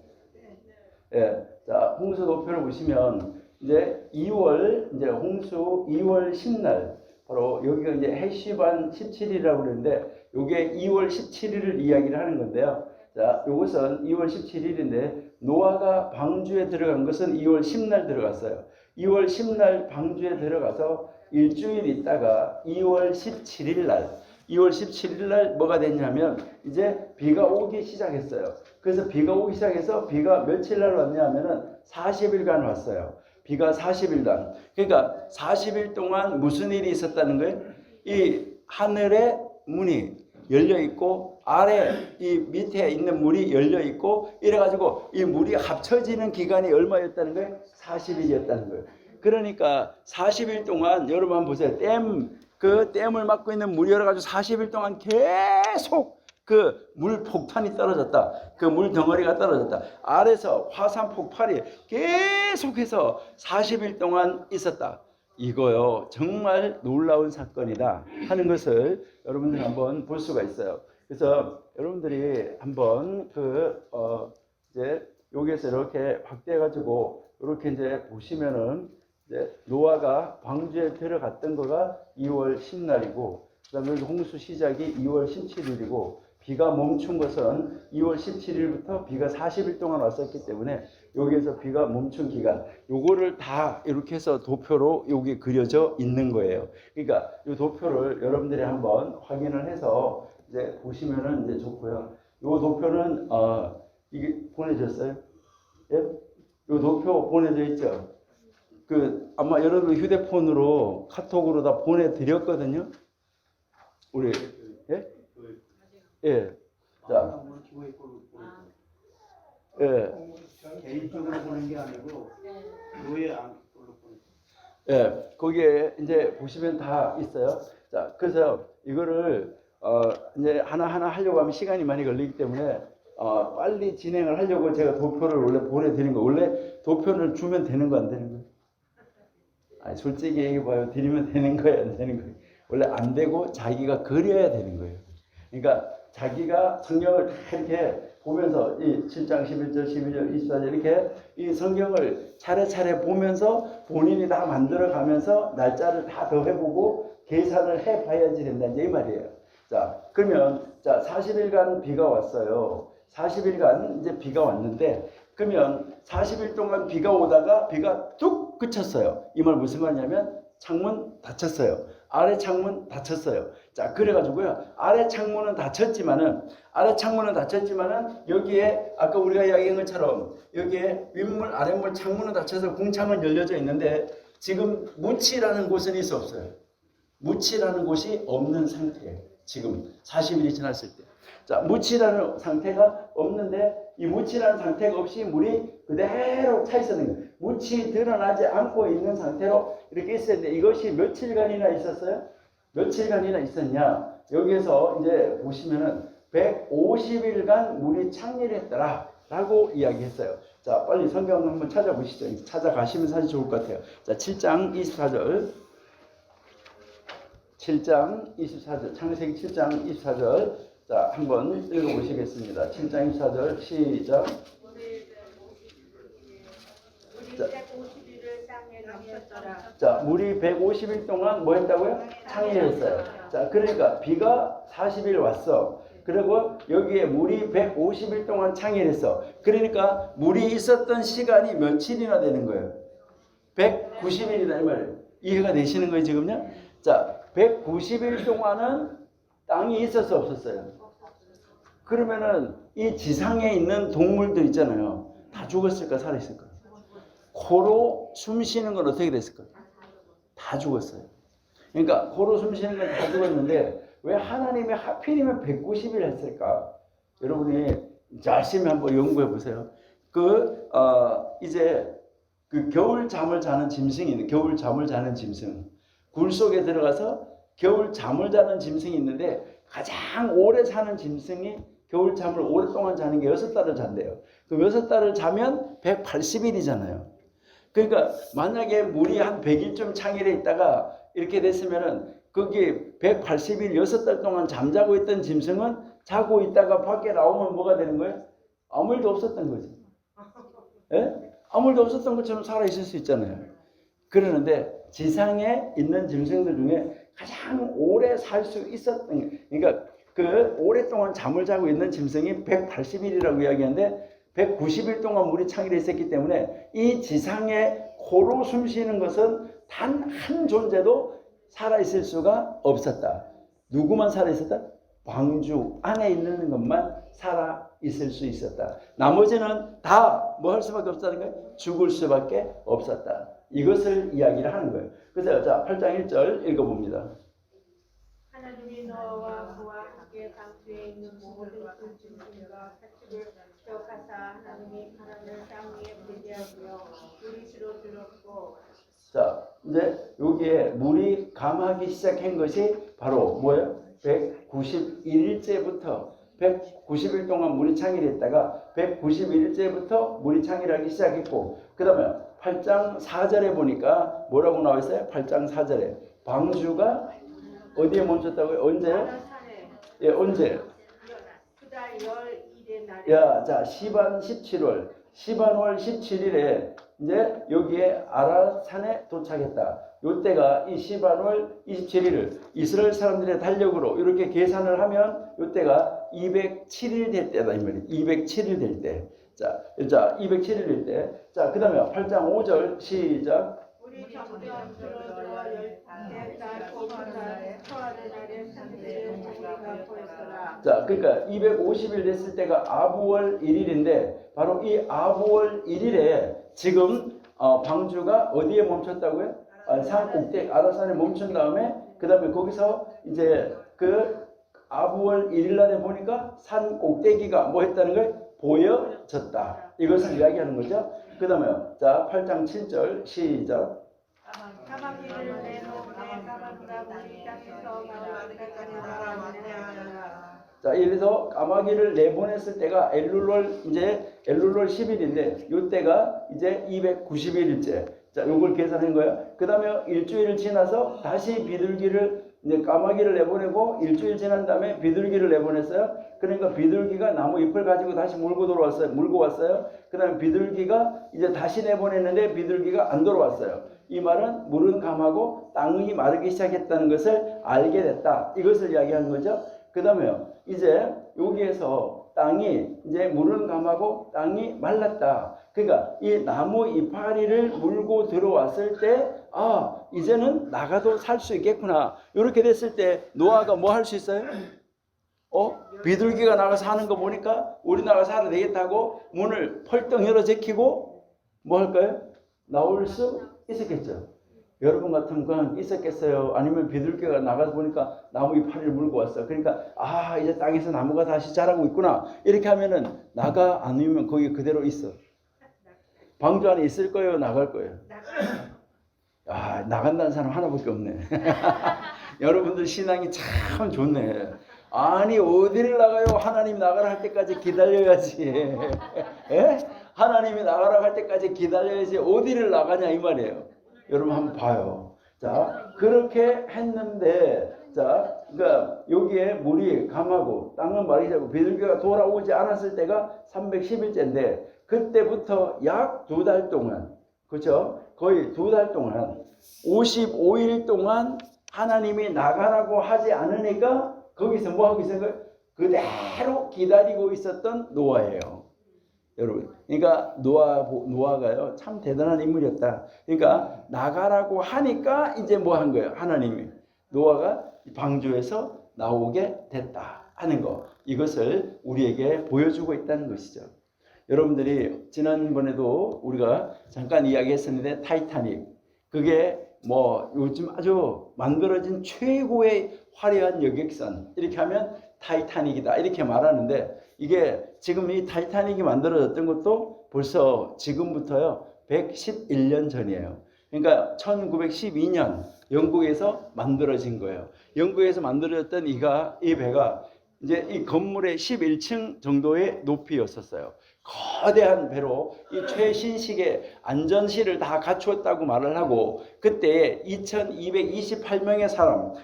예. 자, 홍수 도표를 보시면 이제 2월, 이제 홍수 2월 10날, 바로 여기가 이제 해시반 17일이라고 그러는데, 요게 2월 17일을 이야기를 하는 건데요. 자, 요것은 2월 17일인데, 노아가 방주에 들어간 것은 2월 10날 들어갔어요. 2월 10날 방주에 들어가서 일주일 있다가 2월 17일 날 뭐가 됐냐면 이제 비가 오기 시작했어요. 그래서 비가 오기 시작해서 비가 며칠 날 왔냐면은 40일간 왔어요. 비가 40일간. 그러니까 40일 동안 무슨 일이 있었다는 거예요? 이 하늘의 문이 열려 있고 아래 이 밑에 있는 물이 열려 있고, 이래가지고 이 물이 합쳐지는 기간이 얼마였다는 거예요? 40일이었다는 거예요. 그러니까 40일 동안 여러분 한번 보세요. 그 댐을 막고 있는 물이 열어가지고 40일 동안 계속 그 물 폭탄이 떨어졌다. 그 물 덩어리가 떨어졌다. 아래서 화산 폭발이 계속해서 40일 동안 있었다. 이거요, 정말 놀라운 사건이다 하는 것을 여러분들이 한번 볼 수가 있어요. 그래서 여러분들이 한번 이제 여기에서 이렇게 확대해가지고 이렇게 이제 보시면은 이제 노아가 방주에 들어갔던 거가 2월 10날이고, 그다음에 홍수 시작이 2월 17일이고, 비가 멈춘 것은 2월 17일부터 비가 40일 동안 왔었기 때문에 여기에서 비가 멈춘 기간, 요거를 다 이렇게 해서 도표로 여기 그려져 있는 거예요. 그러니까 이 도표를 여러분들이 한번 확인을 해서 이제 보시면은 이제 좋고요. 요 도표는 이게 보내졌어요? 예? 요 도표 보내져 있죠? 아마 여러분 휴대폰으로 카톡으로 다 보내드렸거든요. 우리 예? 예. 자, 예. 개인적으로 보는 게 아니고 교회 안으로 보는. 예. 거기에 이제 보시면 다 있어요. 자, 그래서 이거를 이제 하나하나 하려고 하면 시간이 많이 걸리기 때문에 빨리 진행을 하려고 제가 도표를 원래 보내드린 거. 원래 도표를 주면 되는 거 안 되는 거예요? 아니, 솔직히 얘기해봐요. 드리면 되는 거예요, 안 되는 거예요? 원래 안 되고 자기가 그려야 되는 거예요. 그러니까 자기가 성경을 다 이렇게 보면서 이 7장 11절, 12절, 24절 이렇게 이 성경을 차례차례 보면서 본인이 다 만들어가면서 날짜를 다 더해보고 계산을 해봐야지 된다 이 말이에요. 자, 그러면 자 40일간 비가 왔어요. 40일간 이제 비가 왔는데 그러면 40일 동안 비가 오다가 비가 뚝 그쳤어요. 이 말 무슨 말이냐면 창문 닫혔어요. 아래 창문 닫혔어요. 자, 그래가지고요. 아래 창문은 닫혔지만은 여기에 아까 우리가 이야기한 것처럼 여기에 윗물, 아랫물 창문은 닫혀서 궁창은 열려져 있는데 지금 무치라는 곳은 있어 없어요. 무치라는 곳이 없는 상태예요. 지금 40일이 지났을 때. 자, 무치라는 상태가 없는데 이 무치라는 상태가 없이 물이 그대로 차 있었는 거예요. 무치 드러나지 않고 있는 상태로 이렇게 있었는데 이것이 며칠간이나 있었어요? 며칠간이나 있었냐? 여기에서 이제 보시면은 150일간 물이 창렬했더라 라고 이야기했어요. 자, 빨리 성경 한번 찾아보시죠. 찾아가시면 사실 좋을 것 같아요. 자, 7장 24절. 7장 24절. 창세기 7장 24절. 자, 한번 읽어보시겠습니다. 7장 24절 시작. 자, 물이 150일 동안 뭐 했다고요? 창렬했어요. 자, 그러니까 비가 40일 왔어. 그리고 여기에 물이 150일 동안 창렬했어. 그러니까 물이 있었던 시간이 며칠이나 되는 거예요? 190일이다 이 말이에요. 이해가 되시는 거예요 지금요? 자, 190일 동안은 땅이 있었어 없었어요? 그러면은 이 지상에 있는 동물들 있잖아요. 다 죽었을까 살아있을까? 코로 숨 쉬는 건 어떻게 됐을까? 다 죽었어요. 그러니까 코로 숨 쉬는 건 다 죽었는데 왜 하나님이 하필이면 190일 했을까? 여러분이 열심히 한번 연구해 보세요. 이제 겨울 잠을 자는 짐승이 있는데 겨울 잠을 자는 짐승. 굴 속에 들어가서 겨울 잠을 자는 짐승이 있는데 가장 오래 사는 짐승이 겨울 잠을 오랫동안 자는 게 6달을 잔대요. 그럼 6달을 자면 180일이잖아요. 그러니까 만약에 물이 한 100일쯤 창일에 있다가 이렇게 됐으면은 거기 180일 6달 동안 잠자고 있던 짐승은 자고 있다가 밖에 나오면 뭐가 되는 거예요? 아무 일도 없었던 거지. 예? 아무 일도 없었던 것처럼 살아있을 수 있잖아요. 그러는데 지상에 있는 짐승들 중에 가장 오래 살 수 있었던 게, 그러니까 그 오랫동안 잠을 자고 있는 짐승이 180일이라고 이야기하는데 190일 동안 물이 창일해 있었기 때문에 이 지상에 코로 숨 쉬는 것은 단 한 존재도 살아있을 수가 없었다. 누구만 살아있었다? 방주 안에 있는 것만 살아있을 수 있었다. 나머지는 다 뭐 할 수밖에 없다는 거예요? 죽을 수밖에 없었다. 이것을 이야기를 하는 거예요. 그래서 자 8장 1절 읽어봅니다. 하나님이 너와 그와 함께 강수에 있는 모든 짐승과 가축을 기억하사 하나님이 바람을 땅 위에 불게 하고요 물이 주로 들었고. 자, 이제 여기에 물이 감하기 시작한 것이 바로 뭐예요? 191일째부터 190일 동안 물이 창일했다가 191일째부터 물이 창일하기 시작했고 그 다음에 8장 4절에 보니까 뭐라고 나와 있어요? 8장 4절에 방주가 어디에 멈췄다고요? 언제요? 예, 언제? 그달 열 1의 날에. 야, 자, 시반 17월 17일에 이제 여기에 아라산에 도착했다. 요때가 이 시반월 27일을 이스라엘 사람들의 달력으로 이렇게 계산을 하면 요때가 207일 될 때다 이 말이에요. 207일 될 때. 자, 207일 될 때. 자, 그 다음에 8장 5절 시작. 우리 정전 들어주어 열달 초하는 날에 산들은 우리가 보였더라. 자, 그러니까 250일 됐을 때가 아부월 1일인데 바로 이 아부월 1일에 지금 방주가 어디에 멈췄다고요? 산 꼭대기 아라산에 멈춘 다음에 그 다음에 거기서 이제 그 아부월 1일 날에 보니까 산 꼭대기가 뭐 했다는 걸 보여졌다. 이것을 이야기하는 거죠. 그 다음에 자 8장 7절 시작. 까마귀를 내놓으내 까마귀가 우리 땅에서 나오리라. 자, 이래서 까마귀를 내보냈을 때가 엘룰월 10일인데 요때가 이제 290일째. 자, 요걸 계산한 거예요. 그다음에 일주일을 지나서 다시 비둘기를 이제 까마귀를 내보내고 일주일 지난 다음에 비둘기를 내보냈어요. 그러니까 비둘기가 나무 잎을 가지고 다시 물고 왔어요. 그다음에 비둘기가 이제 다시 내보냈는데 비둘기가 안 돌아왔어요. 이 말은 물은 감하고 땅이 마르기 시작했다는 것을 알게 됐다. 이것을 이야기하는 거죠. 그다음에요. 이제 여기에서 땅이 이제 물은 감하고 땅이 말랐다. 그러니까 이 나무 이파리를 물고 들어왔을 때 이제는 나가도 살 수 있겠구나. 이렇게 됐을 때 노아가 뭐 할 수 있어요? 비둘기가 나가서 하는 거 보니까 우리 나가 살아야 되겠다고 문을 펄떡 열어 제키고 뭐 할까요? 나올 수 있었겠죠. 여러분 같으면 그냥 있었겠어요? 아니면 비둘기가 나가서 보니까 나무 이파리를 물고 왔어. 그러니까 이제 땅에서 나무가 다시 자라고 있구나. 이렇게 하면은 나가 아니면 거기 그대로 있어. 방주 안에 있을 거예요? 나갈 거예요? 나간다는 사람 하나밖에 없네. 여러분들 신앙이 참 좋네. 아니 어디를 나가요? 하나님 나가라 할 때까지 기다려야지. 하나님이 나가라 할 때까지 기다려야지 어디를 나가냐 이 말이에요. 여러분 한번 봐요. 자, 그렇게 했는데 그러니까 여기에 물이 감하고 땅은 마르지 않고 비둘기가 돌아오지 않았을 때가 310일째인데 그때부터 약 2달 동안, 그렇죠? 거의 2달 동안 55일 동안 하나님이 나가라고 하지 않으니까 거기서 뭐 하고 있었는 거예요? 그대로 기다리고 있었던 노아예요. 여러분, 그러니까 노아가요 참 대단한 인물이었다. 그러니까 나가라고 하니까 이제 뭐 한 거예요? 하나님이 노아가 방주에서 나오게 됐다 하는 거, 이것을 우리에게 보여주고 있다는 것이죠. 여러분들이 지난번에도 우리가 잠깐 이야기했었는데 타이타닉, 그게 뭐 요즘 아주 만들어진 최고의 화려한 여객선, 이렇게 하면 타이타닉이다 이렇게 말하는데, 이게 지금 이 타이타닉이 만들어졌던 것도 벌써 지금부터요 111년 전이에요. 그러니까 1912년 영국에서 만들어진 거예요. 영국에서 만들어졌던 이 배가 이제 이 건물의 11층 정도의 높이였었어요. 거대한 배로 이 최신식의 안전실을 다 갖추었다고 말을 하고, 그때 2228명의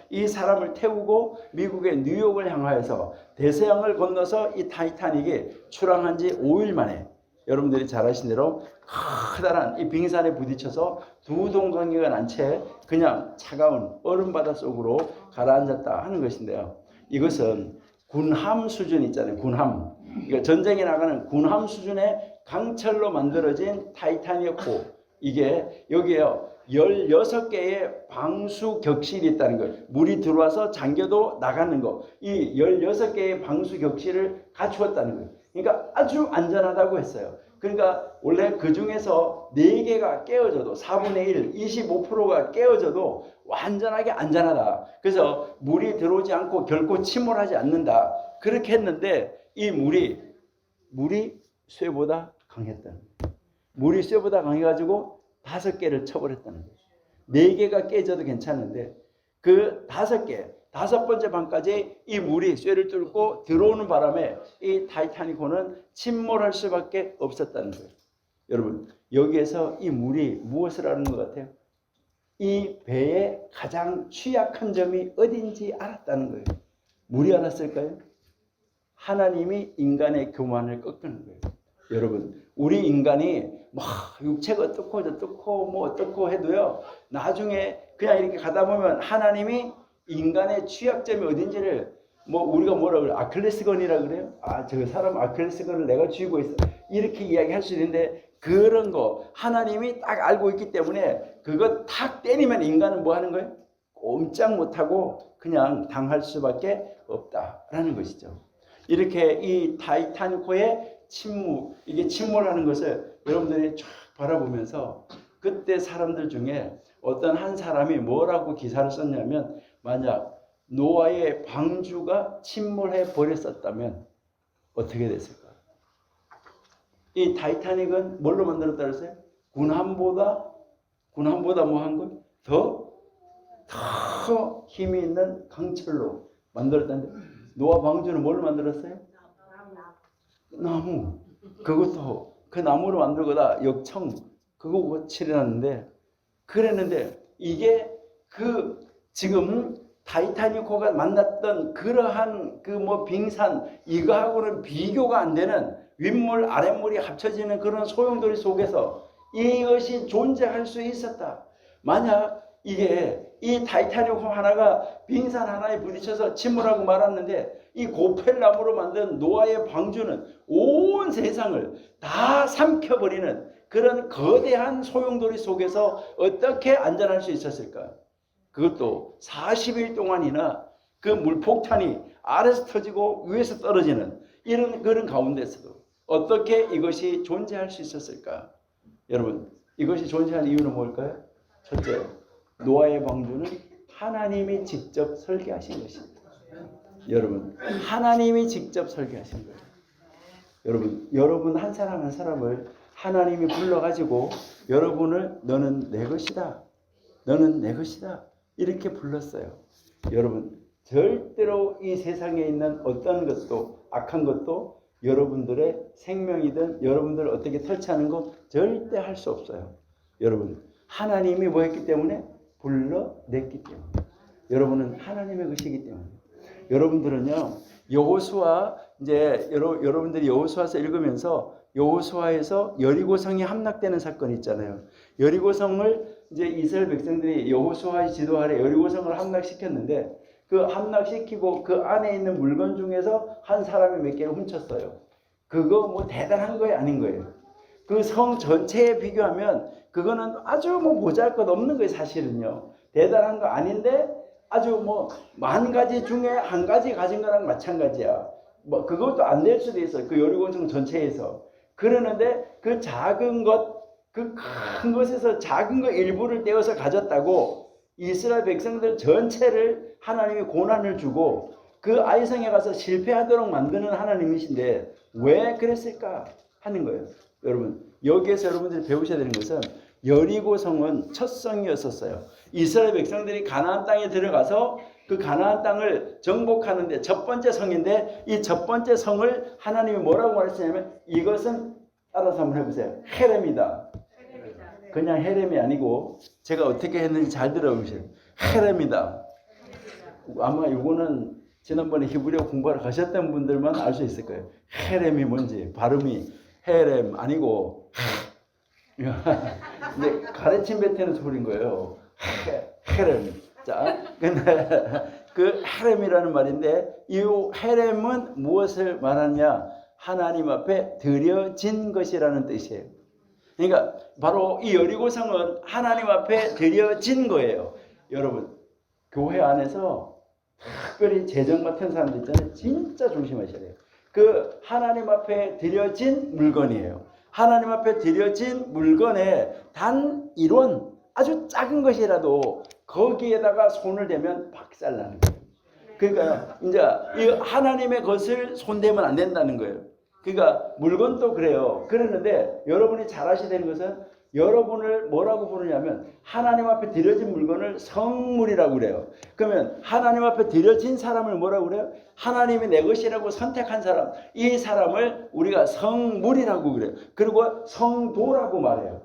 이 사람을 태우고 미국의 뉴욕을 향하여서 대서양을 건너서 이 타이타닉이 출항한 지 5일 만에 여러분들이 잘 아시는 대로 커다란 이 빙산에 부딪혀서 두 동강이가 난 채 그냥 차가운 얼음바다 속으로 가라앉았다 하는 것인데요. 이것은 군함 수준 있잖아요. 군함. 그러니까 전쟁에 나가는 군함 수준의 강철로 만들어진 타이탄이었고, 이게 여기에요 16개의 방수 격실이 있다는 거예요. 물이 들어와서 잠겨도 나가는 거, 이 16개의 방수 격실을 갖추었다는 거예요. 그러니까 아주 안전하다고 했어요. 그러니까 원래 그 중에서 4개가 깨어져도 4분의 1, 25%가 깨어져도 완전하게 안전하다. 그래서 물이 들어오지 않고 결코 침몰하지 않는다. 그렇게 했는데 이 물이 쇠보다 강했다는 거예요. 물이 쇠보다 강해가지고 5개를 쳐버렸다는 거예요. 4개가 깨져도 괜찮은데 그 5개, 5번째 방까지 이 물이 쇠를 뚫고 들어오는 바람에 이 타이타닉호는 침몰할 수밖에 없었다는 거예요. 여러분, 여기에서 이 물이 무엇을 아는 것 같아요? 이 배의 가장 취약한 점이 어딘지 알았다는 거예요. 물이 알았을까요? 하나님이 인간의 교만을 꺾는 거예요. 여러분, 우리 인간이 막 육체가 어떻고 저떻고 뭐 어떻고 해도요, 나중에 그냥 이렇게 가다 보면 하나님이 인간의 취약점이 어딘지를 뭐 우리가 뭐라 그래, 아킬레스건이라 그래요? 아, 저 사람 아킬레스건을 내가 쥐고 있어, 이렇게 이야기할 수 있는데, 그런 거 하나님이 딱 알고 있기 때문에 그거 탁 때리면 인간은 뭐 하는 거예요? 꼼짝 못하고 그냥 당할 수밖에 없다라는 것이죠. 이렇게 이 타이타닉호의 침몰, 이게 침몰하는 것을 여러분들이 쫙 바라보면서, 그때 사람들 중에 어떤 한 사람이 뭐라고 기사를 썼냐면, 만약 노아의 방주가 침몰해 버렸었다면 어떻게 됐을까? 이 타이타닉은 뭘로 만들었다 그랬어요? 군함보다 뭐 한 거? 더 힘이 있는 강철로 만들었다는데, 노아 방주는 뭘로 만들었어요? 나무. 그것도 그 나무로 만들거나 역청 그거 칠해놨는데, 그랬는데 이게 그 지금 타이타닉호가 만났던 그러한 그 뭐 빙산, 이거하고는 비교가 안 되는 윗물 아랫물이 합쳐지는 그런 소용돌이 속에서 이것이 존재할 수 있었다. 만약 이게 이 타이타닉호 하나가 빙산 하나에 부딪혀서 침몰하고 말았는데, 이 고펠나무로 만든 노아의 방주는 온 세상을 다 삼켜버리는 그런 거대한 소용돌이 속에서 어떻게 안전할 수 있었을까? 그것도 40일 동안이나 그 물폭탄이 아래서 터지고 위에서 떨어지는 이런 그런 가운데서도 어떻게 이것이 존재할 수 있었을까? 여러분, 이것이 존재할 이유는 뭘까요? 첫째, 노아의 방주는 하나님이 직접 설계하신 것입니다. 여러분, 하나님이 직접 설계하신 거예요. 여러분 한 사람 한 사람을 하나님이 불러가지고 여러분을 너는 내 것이다, 너는 내 것이다 이렇게 불렀어요. 여러분, 절대로 이 세상에 있는 어떤 것도, 악한 것도 여러분들의 생명이든 여러분들을 어떻게 터치하는 거 절대 할 수 없어요. 여러분, 하나님이 뭐 했기 때문에? 불러냈기 때문에. 여러분은 하나님의 것이기 때문에. 여러분들은요, 여호수아, 이제 여러분들이 여호수아서 읽으면서 여호수아에서 여리고성이 함락되는 사건이 있잖아요. 여리고성을 이제 이스라엘 백성들이 여호수아의 지도 아래 여리고성을 함락시켰는데, 그 함락시키고 그 안에 있는 물건 중에서 한 사람이 몇 개를 훔쳤어요. 그거 뭐 대단한 거예요, 아닌 거예요? 그 성 전체에 비교하면 그거는 아주 뭐 보잘것없는 거예요, 사실은요. 대단한 거 아닌데 아주 뭐 만 가지 중에 한 가지 가진 거랑 마찬가지야. 뭐 그것도 안 될 수도 있어요, 그 여리고성 전체에서. 그러는데 그 작은 것, 그 큰 것에서 작은 거 일부를 떼어서 가졌다고 이스라엘 백성들 전체를 하나님이 고난을 주고 그 아이성에 가서 실패하도록 만드는 하나님이신데 왜 그랬을까 하는 거예요. 여러분, 여기에서 여러분들이 배우셔야 되는 것은, 여리고성은 첫 성이었었어요. 이스라엘 백성들이 가나안 땅에 들어가서 그 가나안 땅을 정복하는데 첫 번째 성인데, 이 첫 번째 성을 하나님이 뭐라고 말했냐면, 이것은 따라서 한번 해보세요. 헤렘이다. 그냥 헤렘이 아니고, 제가 어떻게 했는지 잘 들어보세요. 헤렘이다. 아마 이거는 지난번에 히브리어 공부하러 가셨던 분들만 알 수 있을 거예요. 헤렘이 뭔지. 발음이 헤렘 아니고 근데 가르침 뱉는 소리인 거예요. 헤렘. 자, 근데 그 헤렘이라는 말인데, 이 헤렘은 무엇을 말하냐? 하나님 앞에 드려진 것이라는 뜻이에요. 그러니까 바로 이 여리고성은 하나님 앞에 드려진 거예요. 여러분, 교회 안에서 특별히 재정 같은 사람들 있잖아요. 진짜 조심하셔야 돼요. 그 하나님 앞에 드려진 물건이에요. 하나님 앞에 드려진 물건에 단 1원, 아주 작은 것이라도 거기에다가 손을 대면 박살나는 거예요. 그러니까 이제 이 하나님의 것을 손대면 안 된다는 거예요. 그러니까 물건도 그래요. 그러는데 여러분이 잘 아셔야 되는 것은, 여러분을 뭐라고 부르냐면 하나님 앞에 드려진 물건을 성물이라고 그래요. 그러면 하나님 앞에 드려진 사람을 뭐라고 그래요? 하나님이 내 것이라고 선택한 사람, 이 사람을 우리가 성물이라고 그래요. 그리고 성도라고 말해요.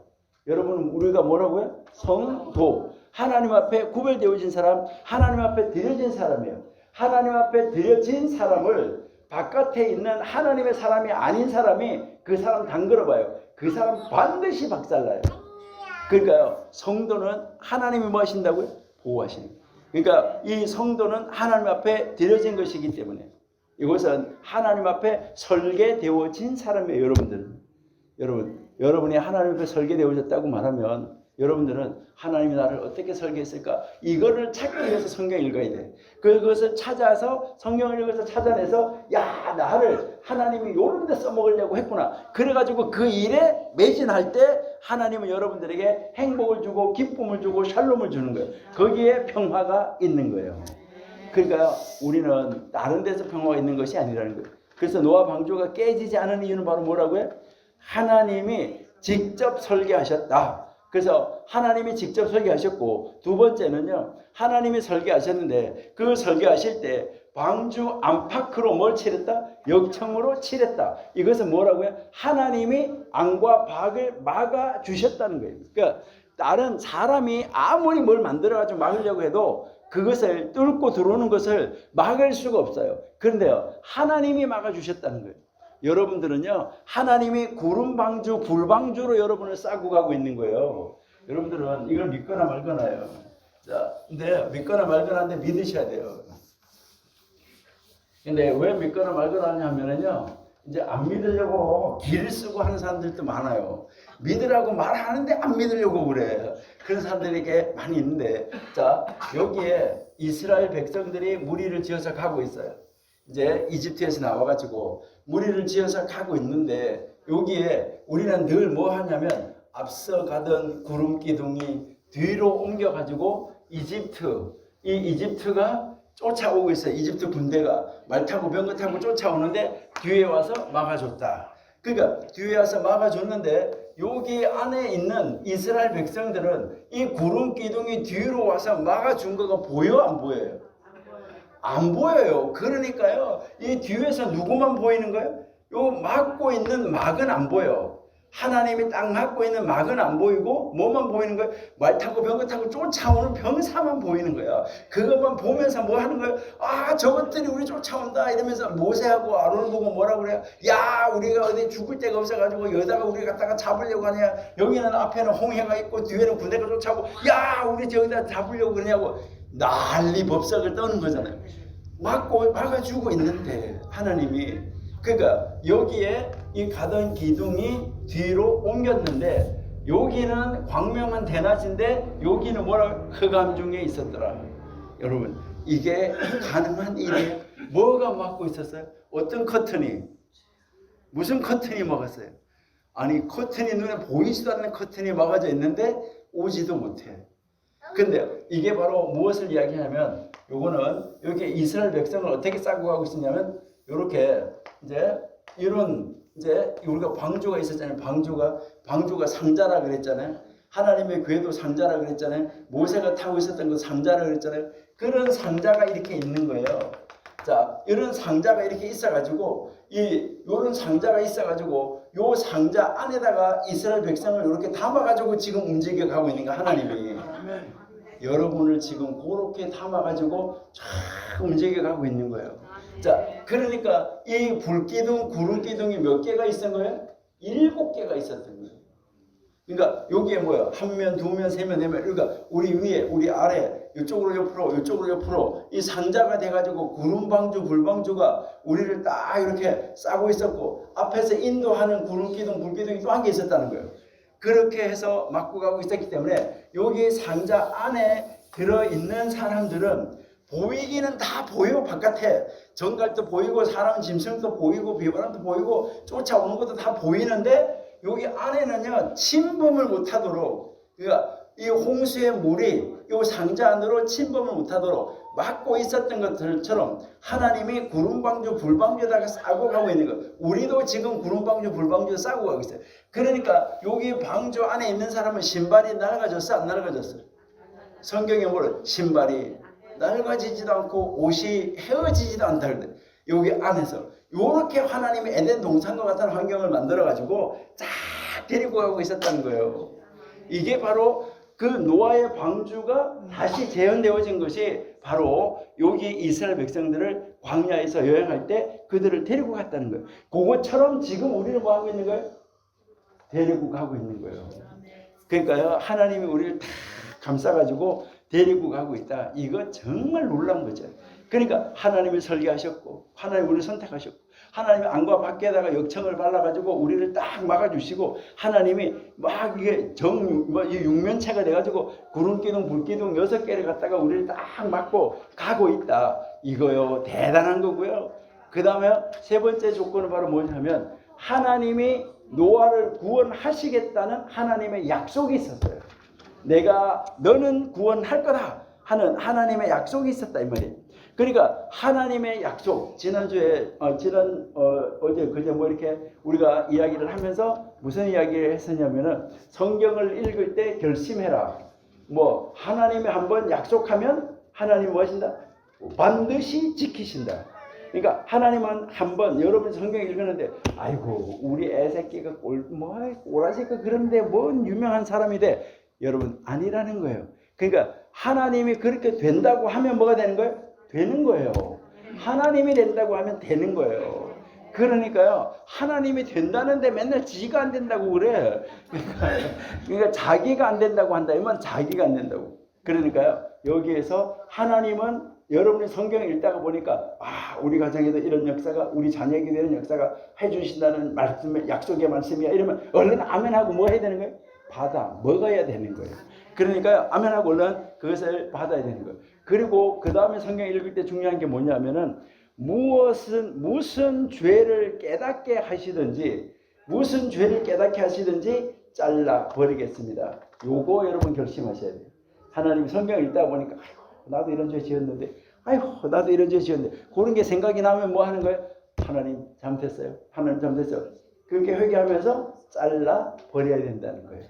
여러분, 우리가 뭐라고 해요? 성도. 하나님 앞에 구별되어진 사람, 하나님 앞에 드려진 사람이에요. 하나님 앞에 드려진 사람을 바깥에 있는 하나님의 사람이 아닌 사람이 그 사람 담글어봐요. 그 사람 반드시 박살나요. 그러니까요, 성도는 하나님이 뭐 하신다고요? 보호하시는 거예요. 그러니까 이 성도는 하나님 앞에 드려진 것이기 때문에 이것은 하나님 앞에 설계되어진 사람이에요. 여러분이 하나님 앞에 설계되어졌다고 말하면 여러분들은 하나님이 나를 어떻게 설계했을까? 이거를 찾기 위해서 성경 읽어야 돼. 그것을 찾아서 성경을 읽어서 찾아내서 야, 나를 하나님이 이런 데 써먹으려고 했구나. 그래가지고 그 일에 매진할 때 하나님은 여러분들에게 행복을 주고 기쁨을 주고 샬롬을 주는 거예요. 거기에 평화가 있는 거예요. 그러니까 우리는 다른 데서 평화가 있는 것이 아니라는 거예요. 그래서 노아 방주가 깨지지 않은 이유는 바로 뭐라고요? 하나님이 직접 설계하셨다. 그래서 하나님이 직접 설계하셨고, 두 번째는요, 하나님이 설계하셨는데 그 설계하실 때 방주 안팎으로 뭘 칠했다? 역청으로 칠했다. 이것은 뭐라고요? 하나님이 안과 밖을 막아 주셨다는 거예요. 그러니까 다른 사람이 아무리 뭘 만들어가지고 막으려고 해도 그것을 뚫고 들어오는 것을 막을 수가 없어요. 그런데요, 하나님이 막아 주셨다는 거예요. 여러분들은요, 하나님이 구름 방주, 불 방주로 여러분을 싸고 가고 있는 거예요. 여러분들은 이걸 믿거나 말거나요. 자, 근데 믿거나 말거나인데 믿으셔야 돼요. 근데 왜 믿거나 말거나 하냐면요, 이제 안 믿으려고 길을 쓰고 하는 사람들도 많아요. 믿으라고 말하는데 안 믿으려고 그래. 그런 사람들에게 많이 있는데, 자, 여기에 이스라엘 백성들이 무리를 지어서 가고 있어요. 이제 이집트에서 나와가지고 무리를 지어서 가고 있는데, 여기에 우리는 늘 뭐 하냐면 앞서 가던 구름 기둥이 뒤로 옮겨가지고 이집트가 쫓아오고 있어요. 이집트 군대가 말 타고 병거 타고 쫓아오는데 뒤에 와서 막아줬다. 그러니까 뒤에 와서 막아줬는데 여기 안에 있는 이스라엘 백성들은 이 구름 기둥이 뒤로 와서 막아준 거가 보여 안 보여요? 안 보여요. 그러니까요, 이 뒤에서 누구만 보이는 거예요? 요 막고 있는 막은 안 보여. 하나님이 딱 막고 있는 막은 안 보이고 뭐만 보이는 거예요? 말 타고 병거 타고 쫓아오는 병사만 보이는 거야. 그것만 보면서 뭐 하는 거예요? 아, 저것들이 우리 쫓아온다 이러면서 모세하고 아론을 보고 뭐라고 그래요? 야, 우리가 어디 죽을 데가 없어가지고 여기다가 우리 갖다가 잡으려고 하냐? 여기는 앞에는 홍해가 있고 뒤에는 군대가 쫓아오고, 야, 우리 저기다 잡으려고 그러냐고 난리 법석을 떠는 거잖아요. 막아주고 있는데 하나님이, 그러니까 여기에 이 가던 기둥이 뒤로 옮겼는데 여기는 광명한 대낮인데 여기는 뭐라고? 흑암 중에 있었더라. 여러분, 이게 가능한 일이에요? 뭐가 막고 있었어요? 어떤 커튼이? 무슨 커튼이 막았어요? 아니, 커튼이 눈에 보이지도 않는 커튼이 막아져 있는데 오지도 못해. 근데 이게 바로 무엇을 이야기하냐면, 요거는 여기 이스라엘 백성을 어떻게 싸고 가고 있었냐면, 요렇게 이제 이런 이제 우리가 방주가 있었잖아요. 방주가 상자라 그랬잖아요. 하나님의 궤도 상자라 그랬잖아요. 모세가 타고 있었던 그 상자라 그랬잖아요. 그런 상자가 이렇게 있는 거예요. 자, 이런 상자가 이렇게 있어가지고 이런 상자가 있어가지고 요 상자 안에다가 이스라엘 백성을 이렇게 담아가지고 지금 움직여 가고 있는 거 하나님이. 여러분을 지금 그렇게 담아가지고 쫙 움직여 가고 있는 거예요. 자, 그러니까 이 불기둥, 구름기둥이 몇 개가 있었던 거예요? 7개가 있었던 거예요. 그러니까 여기에 뭐야? 한 면, 두 면, 세 면, 네 면. 그러니까 우리 위에, 우리 아래, 이쪽으로 옆으로 이 상자가 돼가지고 구름방주, 불방주가 우리를 딱 이렇게 싸고 있었고, 앞에서 인도하는 구름기둥, 불기둥이 또 한 개 있었다는 거예요. 그렇게 해서 막고 가고 있었기 때문에 여기 상자 안에 들어있는 사람들은 보이기는 다 보여. 바깥에 정갈도 보이고 사람 짐승도 보이고 비바람도 보이고 쫓아오는 것도 다 보이는데 여기 안에는요, 침범을 못하도록, 그러니까 이 홍수의 물이 이 상자 안으로 침범을 못하도록 막고 있었던 것들처럼 하나님이 구름방주, 불방주에다가 싸고 가고 있는 거. 우리도 지금 구름방주, 불방주 싸고 가고 있어요. 그러니까 여기 방주 안에 있는 사람은 신발이 낡아졌어, 안 낡아졌어? 성경에 뭐래? 신발이 낡아지지도 않고 옷이 헤어지지도 않다 그래. 여기 안에서 이렇게 하나님이 에덴 동산과 같은 환경을 만들어 가지고 쫙 데리고 가고 있었다는 거예요. 이게 바로 그 노아의 방주가 다시 재현되어진 것이 바로 여기 이스라엘 백성들을 광야에서 여행할 때 그들을 데리고 갔다는 거예요. 그것처럼 지금 우리는 뭐 하고 있는 거예요? 데리고 가고 있는 거예요. 그러니까요, 하나님이 우리를 다 감싸가지고 데리고 가고 있다. 이거 정말 놀라운 거죠. 그러니까 하나님이 설계하셨고, 하나님이 우리를 선택하셨고, 하나님이 안과 밖에다가 역청을 발라가지고 우리를 딱 막아주시고, 하나님이 막 이게 육면체가 돼가지고 구름기둥, 불기둥 6개를 갖다가 우리를 딱 막고 가고 있다. 이거요, 대단한 거고요. 그 다음에 세 번째 조건은 바로 뭐냐면, 하나님이 노아를 구원하시겠다는 하나님의 약속이 있었어요. 너는 구원할 거다 하는 하나님의 약속이 있었다 이 말이에요. 그러니까 하나님의 약속, 지난주에 어제 그제 뭐 이렇게 우리가 이야기를 하면서 무슨 이야기를 했었냐면은, 성경을 읽을 때 결심해라. 뭐 하나님이 한번 약속하면 하나님 뭐 하신다? 반드시 지키신다. 그러니까 하나님은 한번, 여러분 성경 읽었는데 아이고 우리 애새끼가 꼬라지가 그런데 뭔 유명한 사람이 돼. 여러분 아니라는 거예요. 그러니까 하나님이 그렇게 된다고 하면 뭐가 되는 거예요? 되는 거예요. 하나님이 된다고 하면 되는 거예요. 그러니까요, 하나님이 된다는데 맨날 지가 안 된다고 그래. 그러니까 자기가 안 된다고 한다면 자기가 안 된다고. 그러니까요, 여기에서 하나님은 여러분이 성경을 읽다가 보니까 우리 가정에도 이런 역사가, 우리 자녀에게도 이런 역사가 해주신다는 말씀의 약속의 말씀이야 이러면 얼른 아멘하고 뭐 해야 되는 거예요? 먹어야 되는 거예요. 그러니까 아멘하고 얼른 그것을 받아야 되는 거예요. 그리고 그 다음에 성경 읽을 때 중요한 게 뭐냐면은, 무슨 죄를 깨닫게 하시든지 잘라 버리겠습니다. 요거 여러분 결심하셔야 돼요. 하나님 성경 읽다 보니까 나도 이런 죄 지었는데, 나도 이런 죄 지었는데, 그런 게 생각이 나면 뭐 하는 거예요? 하나님 잘못했어요. 그렇게 회개하면서 잘라 버려야 된다는 거예요.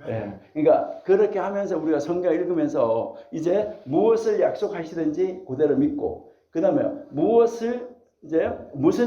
예. 그러니까 그렇게 하면서 우리가 성경 읽으면서 이제 무엇을 약속하시든지 그대로 믿고, 그 다음에 무슨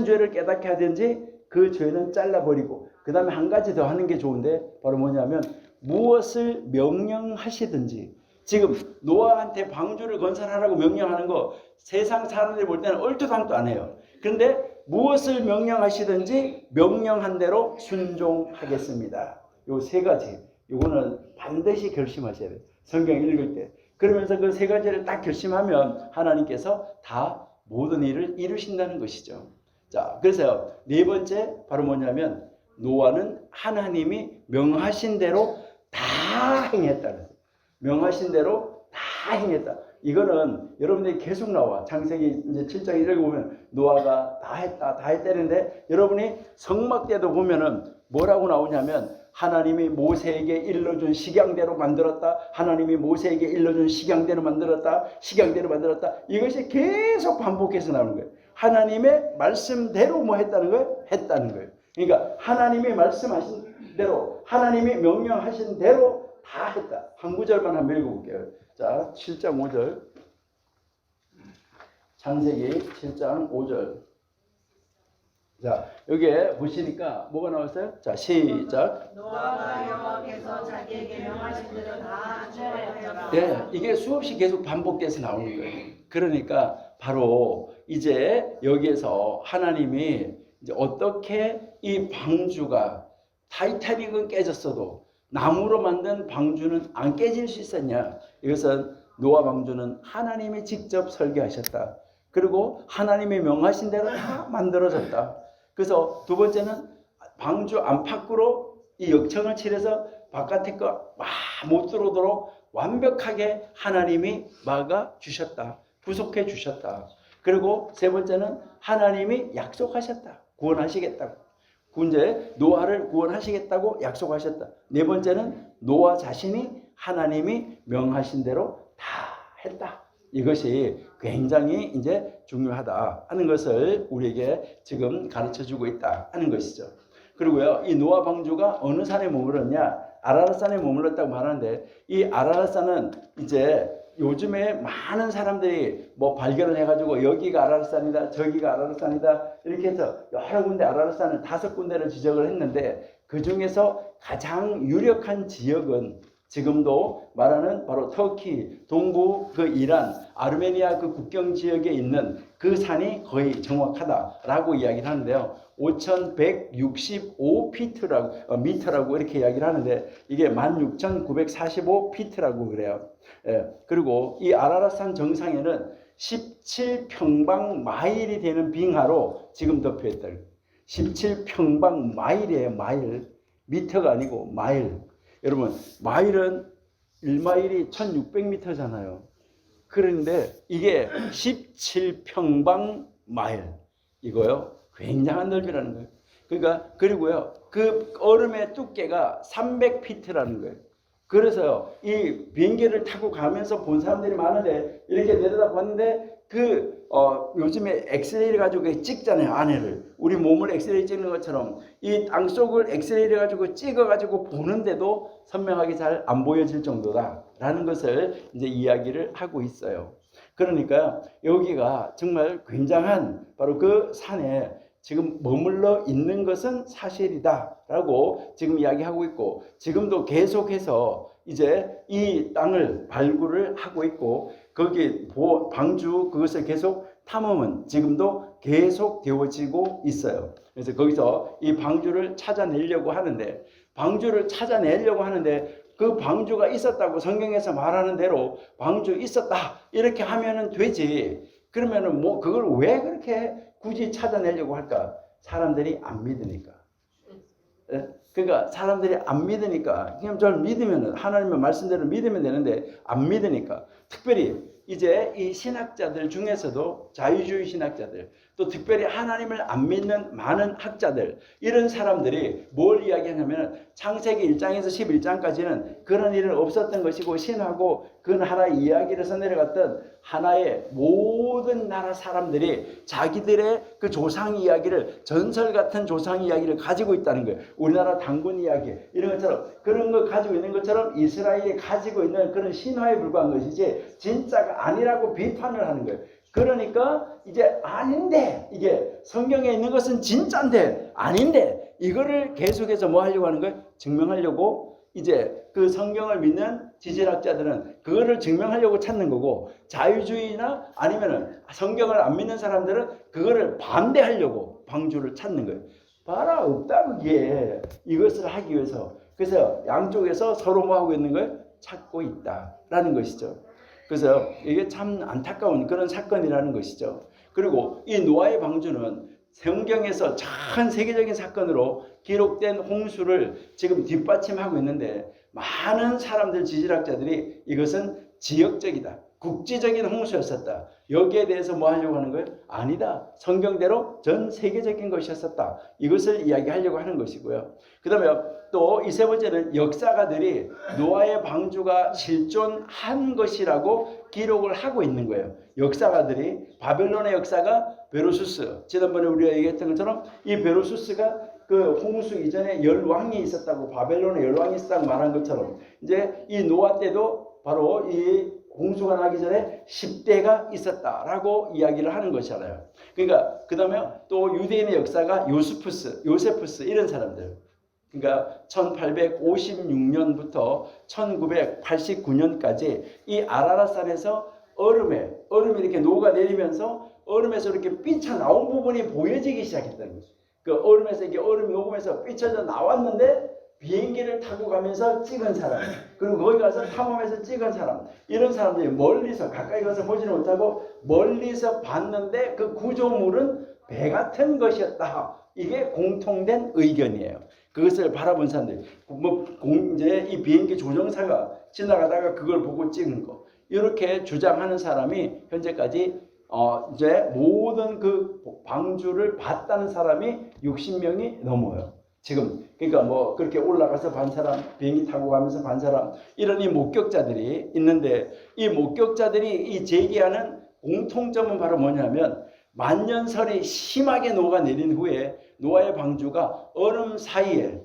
죄를 깨닫게 하든지 그 죄는 잘라버리고, 그 다음에 한 가지 더 하는 게 좋은데, 바로 뭐냐면 무엇을 명령하시든지. 지금 노아한테 방주를 건설하라고 명령하는 거 세상 사람들이 볼 때는 얼토당토 안 해요. 그런데 무엇을 명령하시든지 명령한 대로 순종하겠습니다. 요 세 가지, 요거는 반드시 결심하셔야 돼요. 성경 읽을 때. 그러면서 그 세 가지를 딱 결심하면 하나님께서 다 모든 일을 이루신다는 것이죠. 자, 그래서 네 번째 바로 뭐냐면, 노아는 하나님이 명하신 대로 다 행했다는 거예요. 명하신 대로 다 행했다. 이거는 여러분들이 계속 나와. 창세기 이제 7장 1절 보면 노아가 다 했다는데, 여러분이 성막 때도 보면은 뭐라고 나오냐면, 하나님이 모세에게 일러준 식양대로 만들었다. 하나님이 모세에게 일러준 식양대로 만들었다. 이것이 계속 반복해서 나오는 거예요. 하나님의 말씀대로 뭐 했다는 거예요? 했다는 거예요. 그러니까 하나님이 말씀하신 대로, 하나님이 명령하신 대로 다 했다. 한 구절만 한번 읽어볼게요. 자, 7장 5절. 창세기 7장 5절. 자, 여기에 보시니까 뭐가 나왔어요? 자, 시작. 노아가 여호와께서 자기에게 명하신 대로 다 행하였더라. 네, 이게 수없이 계속 반복돼서 나오는 거예요. 그러니까 바로 이제 여기에서 하나님이 이제 어떻게 이 방주가, 타이타닉은 깨졌어도 나무로 만든 방주는 안 깨질 수 있었냐? 이것은 노아 방주는 하나님이 직접 설계하셨다. 그리고 하나님이 명하신 대로 다 만들어졌다. 그래서 두 번째는 방주 안팎으로 이 역청을 칠해서 바깥에 거 못 들어오도록 완벽하게 하나님이 막아주셨다. 구속해 주셨다. 그리고 세 번째는 하나님이 약속하셨다. 구원하시겠다고. 이제 노아를 구원하시겠다고 약속하셨다. 네 번째는 노아 자신이 하나님이 명하신 대로 다 했다. 이것이 굉장히 이제 중요하다 하는 것을 우리에게 지금 가르쳐주고 있다 하는 것이죠. 그리고요, 이 노아 방주가 어느 산에 머물렀냐? 아라랏산에 머물렀다고 말하는데, 이 아라랏산은 이제 요즘에 많은 사람들이 뭐 발견을 해가지고 여기가 아라랏산이다, 저기가 아라랏산이다 이렇게 해서 여러 군데 아라랏산을 5군데를 지적을 했는데, 그 중에서 가장 유력한 지역은 지금도 말하는 바로 터키, 동부 그 이란, 아르메니아 그 국경 지역에 있는 그 산이 거의 정확하다라고 이야기를 하는데요. 5,165피트라고 미터라고 이렇게 이야기를 하는데 이게 16,945피트라고 그래요. 예, 그리고 이 아라랏산 정상에는 17평방 마일이 되는 빙하로 지금 덮여있다. 17평방 마일이에요. 마일. 미터가 아니고 마일. 여러분 마일은 1마일이 1600m잖아요. 그런데 이게 17평방 마일 이거요. 굉장한 넓이라는 거예요. 그러니까 그리고요. 그 얼음의 두께가 300피트라는 거예요. 그래서요. 이 비행기를 타고 가면서 본 사람들이 많은데 이렇게 내려다 봤는데 요즘에 엑스레이를 가지고 찍잖아요. 안에를. 우리 몸을 엑스레이 찍는 것처럼 이 땅속을 엑스레이를 가지고 찍어가지고 보는데도 선명하게 잘 안 보여질 정도다라는 것을 이제 이야기를 하고 있어요. 그러니까 여기가 정말 굉장한 바로 그 산에 지금 머물러 있는 것은 사실이다라고 지금 이야기하고 있고 지금도 계속해서 이제 이 땅을 발굴을 하고 있고 거기 방주 그것을 계속 탐험은 지금도 계속 되어지고 있어요. 그래서 거기서 이 방주를 찾아내려고 하는데 그 방주가 있었다고 성경에서 말하는 대로 방주 있었다 이렇게 하면은 되지. 그러면은 뭐 그걸 왜 그렇게 굳이 찾아내려고 할까? 사람들이 안 믿으니까. 그러니까 사람들이 안 믿으니까 그냥 잘 믿으면 하나님의 말씀대로 믿으면 되는데 안 믿으니까 특별히 이제 이 신학자들 중에서도 자유주의 신학자들 또 특별히 하나님을 안 믿는 많은 학자들 이런 사람들이 뭘 이야기하냐면 창세기 1장에서 11장까지는 그런 일은 없었던 것이고 신하고 그 나라의 이야기를 써내려갔던 하나의 모든 나라 사람들이 자기들의 그 조상 이야기를 전설 같은 조상 이야기를 가지고 있다는 거예요. 우리나라 당군 이야기 이런 것처럼 그런 거 가지고 있는 것처럼 이스라엘이 가지고 있는 그런 신화에 불과한 것이지 진짜가 아니라고 비판을 하는 거예요. 그러니까 이제 아닌데 이게 성경에 있는 것은 진짜인데 아닌데 이거를 계속해서 뭐 하려고 하는 거예요? 증명하려고 이제 그 성경을 믿는 지질학자들은 그거를 증명하려고 찾는 거고 자유주의나 아니면은 성경을 안 믿는 사람들은 그거를 반대하려고 방주를 찾는 거예요. 봐라 없다 그게 이것을 하기 위해서. 그래서 양쪽에서 서로 뭐 하고 있는 거예요? 찾고 있다라는 것이죠. 그래서 이게 참 안타까운 그런 사건이라는 것이죠. 그리고 이 노아의 방주는 성경에서 전 세계적인 사건으로 기록된 홍수를 지금 뒷받침하고 있는데 많은 사람들 지질학자들이 이것은 지역적이다. 국지적인 홍수였었다. 여기에 대해서 뭐 하려고 하는 거예요? 아니다. 성경대로 전 세계적인 것이었었다. 이것을 이야기하려고 하는 것이고요. 그 다음에 또 이 세 번째는 역사가들이 노아의 방주가 실존한 것이라고 기록을 하고 있는 거예요. 역사가들이 바벨론의 역사가 베로수스 지난번에 우리가 얘기했던 것처럼 이 베로수스가 그 홍수 이전에 열왕이 있었다고 바벨론의 열왕이 있었다고 말한 것처럼 이제 이 노아 때도 바로 이 홍수가 나기 전에 10대가 있었다라고 이야기를 하는 것이잖아요. 그러니까 그 다음에 또 유대인의 역사가 요세푸스 이런 사람들. 그러니까 1856년부터 1989년까지 이 아라랏산에서 얼음이 이렇게 녹아내리면서 얼음에서 이렇게 삐쳐나온 부분이 보여지기 시작했다는 거죠. 그 얼음에서 이게 얼음이 녹으면서 삐쳐져 나왔는데 비행기를 타고 가면서 찍은 사람 그리고 거기 가서 탐험해서 찍은 사람 이런 사람들이 멀리서 가까이 가서 보지는 못하고 멀리서 봤는데 그 구조물은 배 같은 것이었다. 이게 공통된 의견이에요. 그것을 바라본 사람들 이제 이 비행기 조종사가 지나가다가 그걸 보고 찍은 거 이렇게 주장하는 사람이 현재까지 이제 모든 그 방주를 봤다는 사람이 60명이 넘어요. 지금 그러니까 뭐 그렇게 올라가서 반 사람 비행기 타고 가면서 반 사람 이런 이 목격자들이 있는데 이 목격자들이 이 제기하는 공통점은 바로 뭐냐면 만년설이 심하게 녹아내린 후에 노아의 방주가 얼음 사이에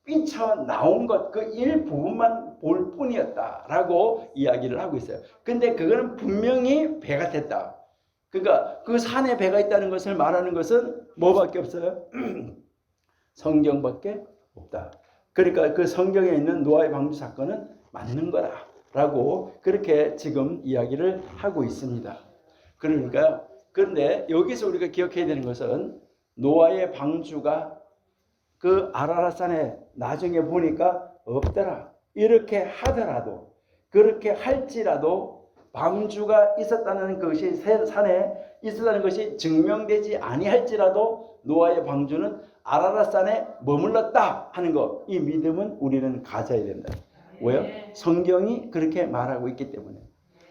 삐쳐나온 것 그 일부분만 볼 뿐이었다라고 이야기를 하고 있어요. 근데 그거는 분명히 배가 됐다. 그러니까 그 산에 배가 있다는 것을 말하는 것은 뭐밖에 없어요? 성경밖에 없다. 그러니까 그 성경에 있는 노아의 방주 사건은 맞는 거라고 그렇게 지금 이야기를 하고 있습니다. 그러니까 그런데 여기서 우리가 기억해야 되는 것은 노아의 방주가 그 아라랏산에 나중에 보니까 없더라. 이렇게 하더라도 그렇게 할지라도 방주가 있었다는 것이 산에 있었다는 것이 증명되지 아니할지라도 노아의 방주는 아라랏산에 머물렀다 하는 것, 이 믿음은 우리는 가져야 된다. 왜요? 성경이 그렇게 말하고 있기 때문에.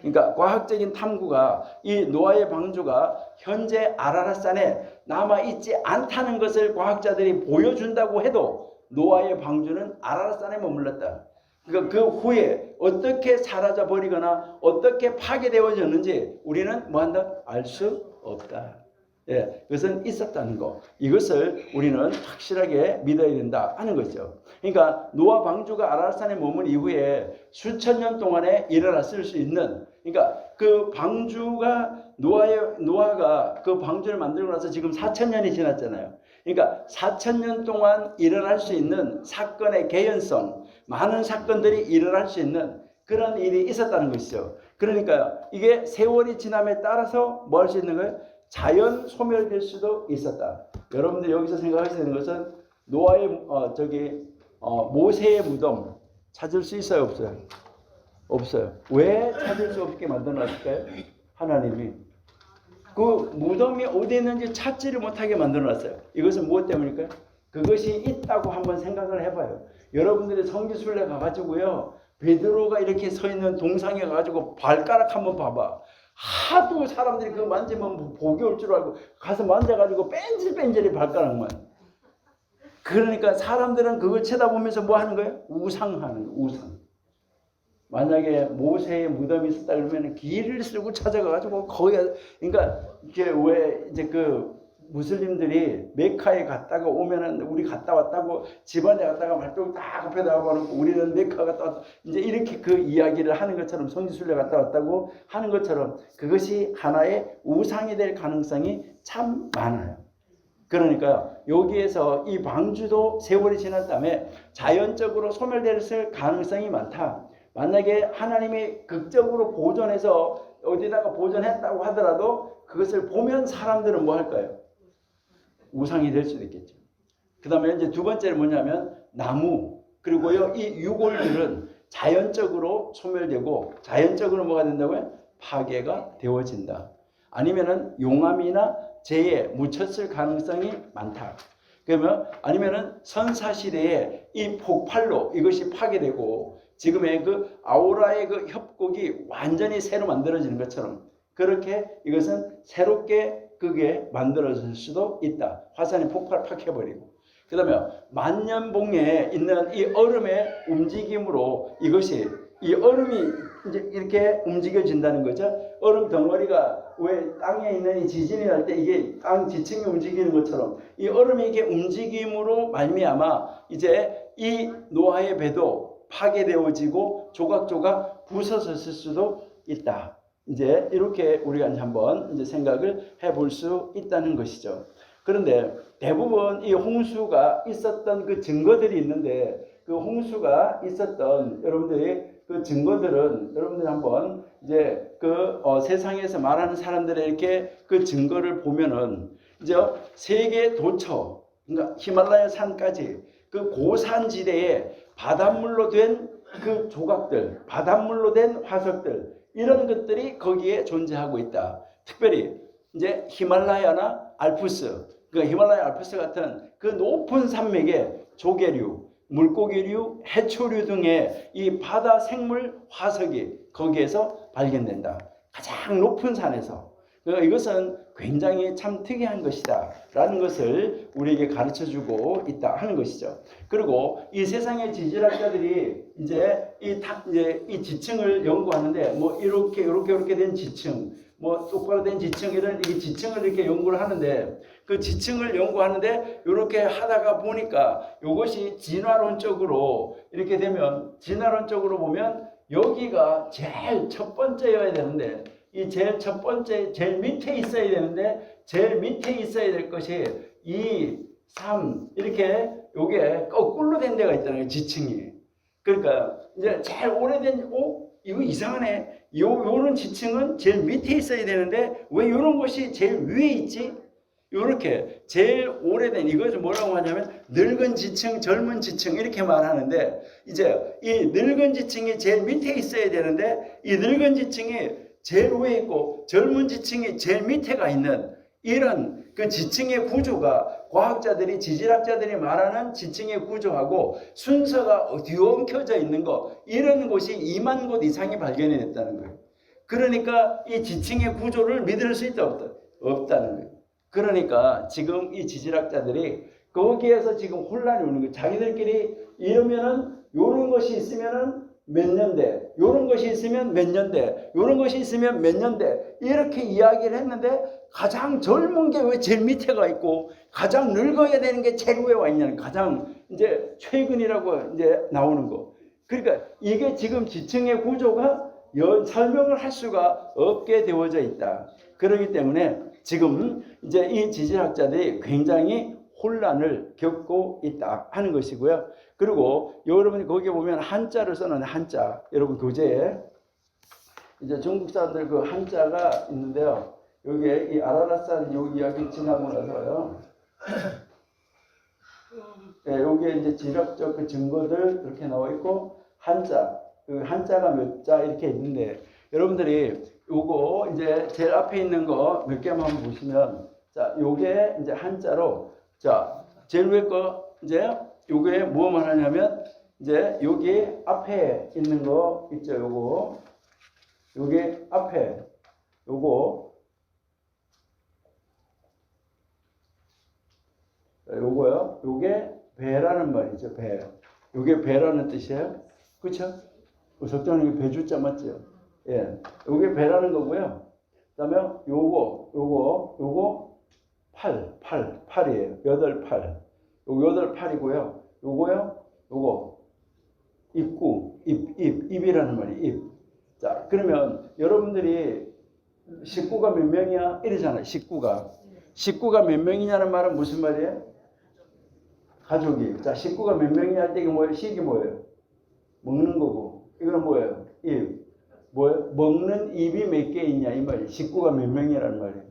그러니까 과학적인 탐구가 이 노아의 방주가 현재 아라랏산에 남아있지 않다는 것을 과학자들이 보여준다고 해도 노아의 방주는 아라랏산에 머물렀다. 그러니까 그 후에 어떻게 사라져 버리거나 어떻게 파괴되어졌는지 우리는 뭐한다? 알 수 없다. 예, 그것은 있었다는 거. 이것을 우리는 확실하게 믿어야 된다 하는 거죠. 그러니까 노아 방주가 아라랏산에 머문 이후에 수천 년 동안에 일어났을 수 있는, 그러니까 그 방주가 노아가 그 방주를 만들고 나서 지금 4,000년이 지났잖아요. 그러니까 4,000년 동안 일어날 수 있는 사건의 개연성, 많은 사건들이 일어날 수 있는 그런 일이 있었다는 것이죠. 그러니까 이게 세월이 지남에 따라서 뭐 할 수 있는 거예요? 자연 소멸될 수도 있었다. 여러분들 여기서 생각하셔야 되는 것은 노아의 모세의 무덤 찾을 수 있어요, 없어요? 없어요. 왜 찾을 수 없게 만들어놨을까요? 하나님이 그 무덤이 어디 있는지 찾지를 못하게 만들어놨어요. 이것은 무엇 때문일까요? 그것이 있다고 한번 생각을 해봐요. 여러분들이 성지순례 가가지고요, 베드로가 이렇게 서 있는 동상에 가가지고 발가락 한번 봐봐. 하도 사람들이 그거 만지면 복이 올 줄 알고 가서 만져가지고 뺀질뺀질이 발가락만. 그러니까 사람들은 그걸 쳐다보면서 뭐 하는 거예요? 우상하는 거예요. 우상. 만약에 모세의 무덤이 있었다 그러면 길을 쓰고 찾아가가지고 거기, 그러니까 이게 왜 이제 그 무슬림들이 메카에 갔다가 오면은 우리 갔다 왔다고 집안에 갔다가 말뚝 딱 앞에다가 봐놓고 우리는 메카 갔다 왔다, 이제 이렇게 그 이야기를 하는 것처럼, 성지순례 갔다 왔다고 하는 것처럼 그것이 하나의 우상이 될 가능성이 참 많아요. 그러니까 여기에서 이 방주도 세월이 지난 다음에 자연적으로 소멸될 가능성이 많다. 만약에 하나님이 극적으로 보존해서 어디다가 보존했다고 하더라도 그것을 보면 사람들은 뭐 할까요? 우상이 될 수도 있겠죠. 그 다음에 이제 두 번째는 뭐냐면 나무, 그리고요 이 유골들은 자연적으로 소멸되고 자연적으로 뭐가 된다고요? 파괴가 되어진다. 아니면은 용암이나 재에 묻혔을 가능성이 많다. 그러면 아니면은 선사시대에 이 폭발로 이것이 파괴되고 지금의 그 아우라의 그 협곡이 완전히 새로 만들어지는 것처럼 그렇게 이것은 새롭게 그게 만들어질 수도 있다. 화산이 파괴해버리고. 그 다음에 만년봉에 있는 이 얼음의 움직임으로 이것이, 이 얼음이 이제 이렇게 움직여진다는 거죠. 얼음 덩어리가 왜 땅에 있는 이 지진이 날 때 이게 땅 지층이 움직이는 것처럼 이 얼음이 이게 움직임으로 말미암아 이제 이 노아의 배도 파괴되어지고 조각조각 부서졌을 수도 있다. 이제 이렇게 우리가 한번 이제 생각을 해볼 수 있다는 것이죠. 그런데 대부분 이 홍수가 있었던 그 증거들이 있는데 그 홍수가 있었던 여러분들이 그 증거들은 여러분들이 한번 이제 그 세상에서 말하는 사람들의 이렇게 그 증거를 보면은 이제 세계 도처, 그러니까 히말라야 산까지 그 고산지대에 바닷물로 된 그 조각들, 바닷물로 된 화석들, 이런 것들이 거기에 존재하고 있다. 특별히 이제 히말라야나 알프스, 그 히말라야 알프스 같은 그 높은 산맥에 조개류, 물고기류, 해초류 등의 이 바다 생물 화석이 거기에서 발견된다. 가장 높은 산에서. 그러니까 이것은 굉장히 참 특이한 것이다 라는 것을 우리에게 가르쳐주고 있다 하는 것이죠. 그리고 이 세상의 지질학자들이 이제 이 지층을 연구하는데 뭐 이렇게 된 지층, 뭐 똑바로 된 지층, 이런 이 지층을 이렇게 연구를 하는데 그 지층을 연구하는데 이렇게 하다가 보니까 이것이 진화론적으로 이렇게 되면, 진화론적으로 보면 여기가 제일 첫 번째여야 되는데 이 제일 첫 번째, 제일 밑에 있어야 되는데 제일 밑에 있어야 될 것이 2, 3 이렇게 요게 거꾸로 된 데가 있잖아요, 지층이. 그러니까 이제 제일 오래된, 이거 이상하네. 요런 지층은 제일 밑에 있어야 되는데 왜 요런 것이 제일 위에 있지? 요렇게 제일 오래된 이것을 뭐라고 하냐면 늙은 지층, 젊은 지층 이렇게 말하는데 이제 이 늙은 지층이 제일 밑에 있어야 되는데 이 늙은 지층이 제일 위에 있고 젊은 지층이 제일 밑에가 있는 이런 그 지층의 구조가 과학자들이 지질학자들이 말하는 지층의 구조하고 순서가 뒤엉켜져 있는 거 이런 곳이 2만 곳 이상이 발견이 됐다는 거예요. 그러니까 이 지층의 구조를 믿을 수 있다 없다는 거예요. 그러니까 지금 이 지질학자들이 거기에서 지금 혼란이 오는 거예요. 자기들끼리 이러면은 요런 것이 있으면은 몇 년대, 요런 것이 있으면 몇 년대, 요런 것이 있으면 몇 년대 이렇게 이야기를 했는데 가장 젊은 게 왜 제일 밑에가 있고 가장 늙어야 되는 게 제일 위에 와 있냐는 가장 이제 최근이라고 이제 나오는 거. 그러니까 이게 지금 지층의 구조가 설명을 할 수가 없게 되어져 있다. 그렇기 때문에 지금 이제 이 지질학자들이 굉장히 혼란을 겪고 있다 하는 것이고요. 그리고 여러분이 거기에 보면 한자를 써놓은 한자, 여러분 교재에 이제 중국 사람들 그 한자가 있는데요. 여기에 이 아라라산 요 이야기 지나고 나서요. 네, 여기에 이제 지력적 그 증거들 이렇게 나와 있고 한자, 그 한자가 몇 자 이렇게 있는데 여러분들이 요거 이제 제일 앞에 있는 거 몇 개만 한번 보시면 자, 요게 이제 한자로 자, 제일 위에 거 이제 요게 뭐 말하냐면 이제 여기 앞에 있는 거 있죠. 요게 앞에 요거요. 요게 배라는 말이죠. 배. 요게 배라는 뜻이에요. 그렇죠? 석장님 배주자 맞죠? 예. 요게 배라는 거고요. 그다음에 요거 팔이에요. 8팔. 요거 8팔이고요. 요거 입이라는 말이에요. 입. 자, 그러면 여러분들이 식구가 몇 명이야? 이러잖아요. 식구가 몇 명이냐는 말은 무슨 말이에요? 가족이. 자, 식구가 몇 명이냐 할 때 이게 뭐예요? 식이 뭐예요? 먹는 거고. 이거는 뭐예요? 입. 뭐예요? 먹는 입이 몇 개 있냐 이 말이에요. 식구가 몇 명이라는 말이에요.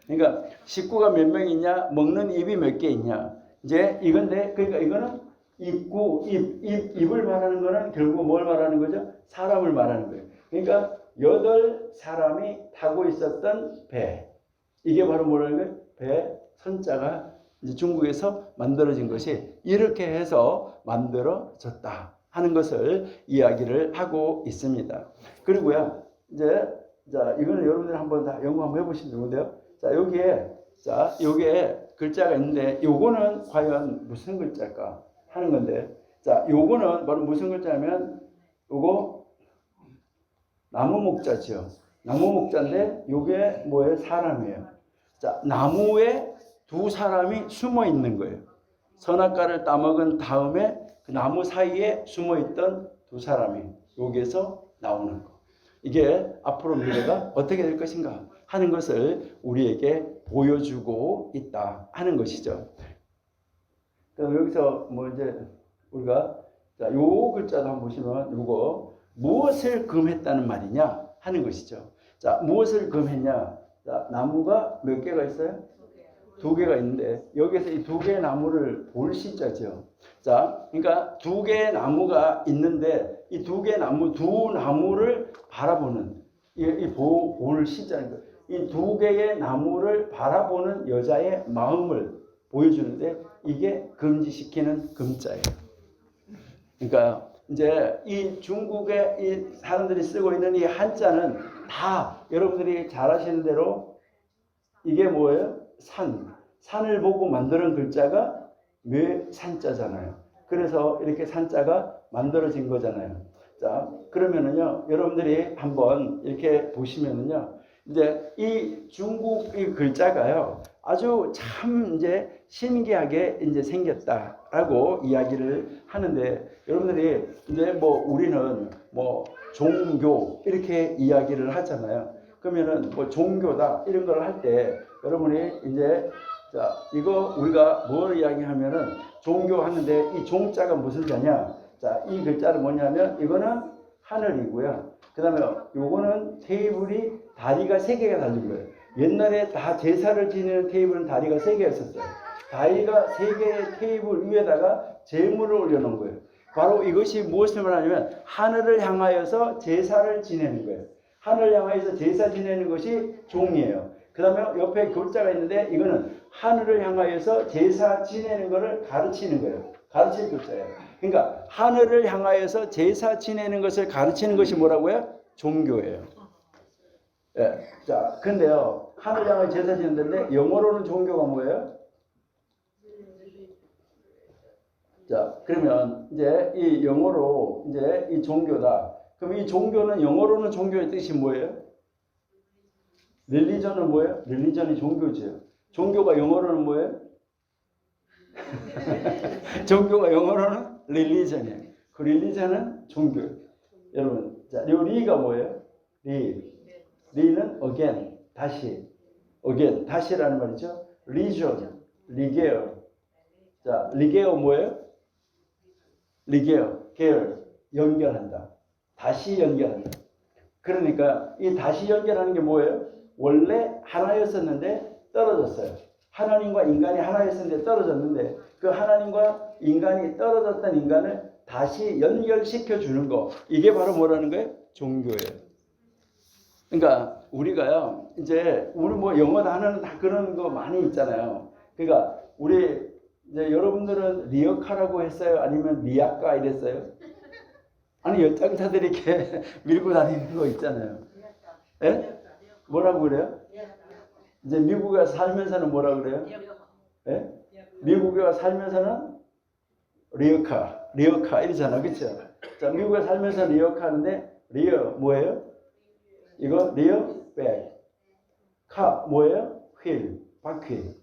그러니까 식구가 몇 명 있냐, 먹는 입이 몇 개 있냐. 이제 이건데, 그러니까 이거는 입을 말하는 거는 결국 뭘 말하는 거죠? 사람을 말하는 거예요. 그러니까 8사람이 타고 있었던 배. 이게 바로 뭐라는 거예요? 배 선자가 이제 중국에서 만들어진 것이 이렇게 해서 만들어졌다 하는 것을 이야기를 하고 있습니다. 그리고요, 이제 자 이거는 여러분들 한번 다 연구 한번 해보시면 좋은데요. 자 여기에 글자가 있는데 요거는 과연 무슨 글자일까 하는 건데 자 요거는 바로 무슨 글자냐면 요거 나무 목자죠. 나무 목자인데 요게 뭐예요? 사람이에요. 자 나무에 두 사람이 숨어 있는 거예요. 선악과를 따먹은 다음에 그 나무 사이에 숨어 있던 두 사람이 여기에서 나오는 거. 이게 앞으로 미래가 어떻게 될 것인가 하는 것을 우리에게 보여주고 있다 하는 것이죠. 그럼 여기서 뭐 이제 우리가 자, 요 글자도 한번 보시면 요거 무엇을 금했다는 말이냐 하는 것이죠. 자, 무엇을 금했냐? 자, 나무가 몇 개가 있어요? 2개가 있는데 여기서 이 2개의 나무를 볼 시자죠. 자, 그러니까 2개의 나무가 있는데 이 2개의 나무, 두 나무를 바라보는 볼 시자인 거예요. 이 2개의 나무를 바라보는 여자의 마음을 보여주는데 이게 금지시키는 금자예요. 그러니까 이제 이 중국의 이 사람들이 쓰고 있는 이 한자는 다 여러분들이 잘 아시는 대로 이게 뭐예요? 산을 보고 만드는 글자가 묘산자잖아요. 그래서 이렇게 산자가 만들어진 거잖아요. 자, 그러면은요, 여러분들이 한번 이렇게 보시면은요, 이제 이 중국 이 글자가요, 아주 참 이제 신기하게 이제 생겼다라고 이야기를 하는데, 여러분들이 이제 뭐 우리는 뭐 종교 이렇게 이야기를 하잖아요. 그러면은 뭐 종교다 이런 걸 할 때 여러분이 이제 자 이거 우리가 뭘 이야기하면은 종교 하는데 이 종자가 무슨 자냐? 자 이 글자는 뭐냐면 이거는 하늘이고요. 그 다음에 요거는 테이블이 다리가 3개가 달린 거예요. 옛날에 다 제사를 지내는 테이블은 다리가 3개였었어요. 다리가 3개의 테이블 위에다가 제물을 올려놓은 거예요. 바로 이것이 무엇을 말하냐면 하늘을 향하여서 제사를 지내는 거예요. 하늘을 향하여서 제사 지내는 것이 종이에요. 그 다음에 옆에 글자가 있는데 이거는 하늘을 향하여서 제사 지내는 것을 가르치는 거예요. 가르칠 글자예요. 그러니까 하늘을 향하여서 제사 지내는 것을 가르치는 것이 뭐라고요? 종교예요. 예. 자, 근데요, 하늘 향하여 제사 지낸다는데 영어로는 종교가 뭐예요? 자, 그러면 이제 이 영어로 이제 이 종교다. 그럼 이 종교는 영어로는 종교의 뜻이 뭐예요? 릴리전은 뭐예요? 릴리전이 종교죠. 종교가 영어로는 뭐예요? 종교가 영어로는 릴리전이에요. 그 릴리전은 종교. 여러분, 자, 이 리가 뭐예요? 리는 again, 다시. again, 다시라는 말이죠. 리전, 리게어. 자, 리게어 뭐예요? 리게어, 계열, 연결한다. 다시 연결한다. 그러니까 이 다시 연결하는 게 뭐예요? 원래 하나였었는데 떨어졌어요. 하나님과 인간이 하나였었는데 떨어졌는데 그 하나님과 인간이 떨어졌던 인간을 다시 연결시켜 주는 거. 이게 바로 뭐라는 거예요? 종교예요. 그러니까 우리가요, 이제 우리 뭐 영어 단어는 다 그런 거 많이 있잖아요. 그러니까 우리 이제 여러분들은 리어카라고 했어요? 아니면 리아까 이랬어요? 아니 연장자들이 이렇게 밀고 다니는 거 있잖아요. 예? 뭐라고 그래요? 이제 미국에 살면서는 뭐라고 그래요? 예? 미국에 살면서는 리어카 이러잖아, 그렇죠? 자, 미국에 살면서 리어카 하는데 리어 뭐예요? 이거 리어 백. 카 뭐예요? 휠, 바퀴.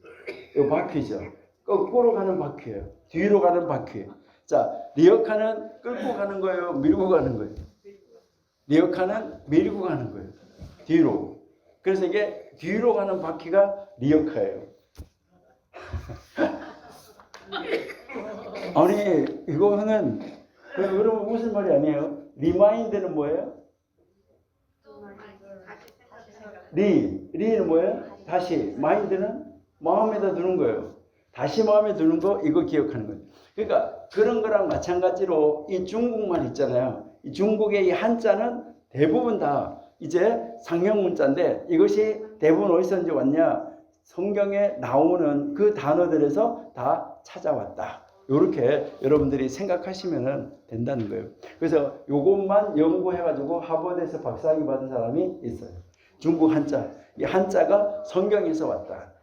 이거 바퀴죠. 거꾸로 가는 바퀴예요. 뒤로 가는 바퀴. 자, 리어카는 끌고 가는 거예요? 밀고 가는 거예요? 리어카는 밀고 가는 거예요. 뒤로. 그래서 이게 뒤로 가는 바퀴가 리어카예요. 아니, 이거는 여러분 무슨 말이 아니에요? 리마인드는 뭐예요? 리는 뭐예요? 다시. 마인드는 마음에다 두는 거예요. 다시 마음에 두는 거 이거 기억하는 거예요. 그러니까 그런 거랑 마찬가지로 이 중국말 있잖아요. 이 중국의 이 한자는 대부분 다 이제 상형 문자인데 이것이 대부분 어디서 이제 왔냐? 성경에 나오는 그 단어들에서 다 찾아왔다. 이렇게 여러분들이 생각하시면 된다는 거예요. 그래서 이것만 연구해가지고 하버드에서 박사학위 받은 사람이 있어요. 중국 한자. 이 한자가 성경에서 왔다.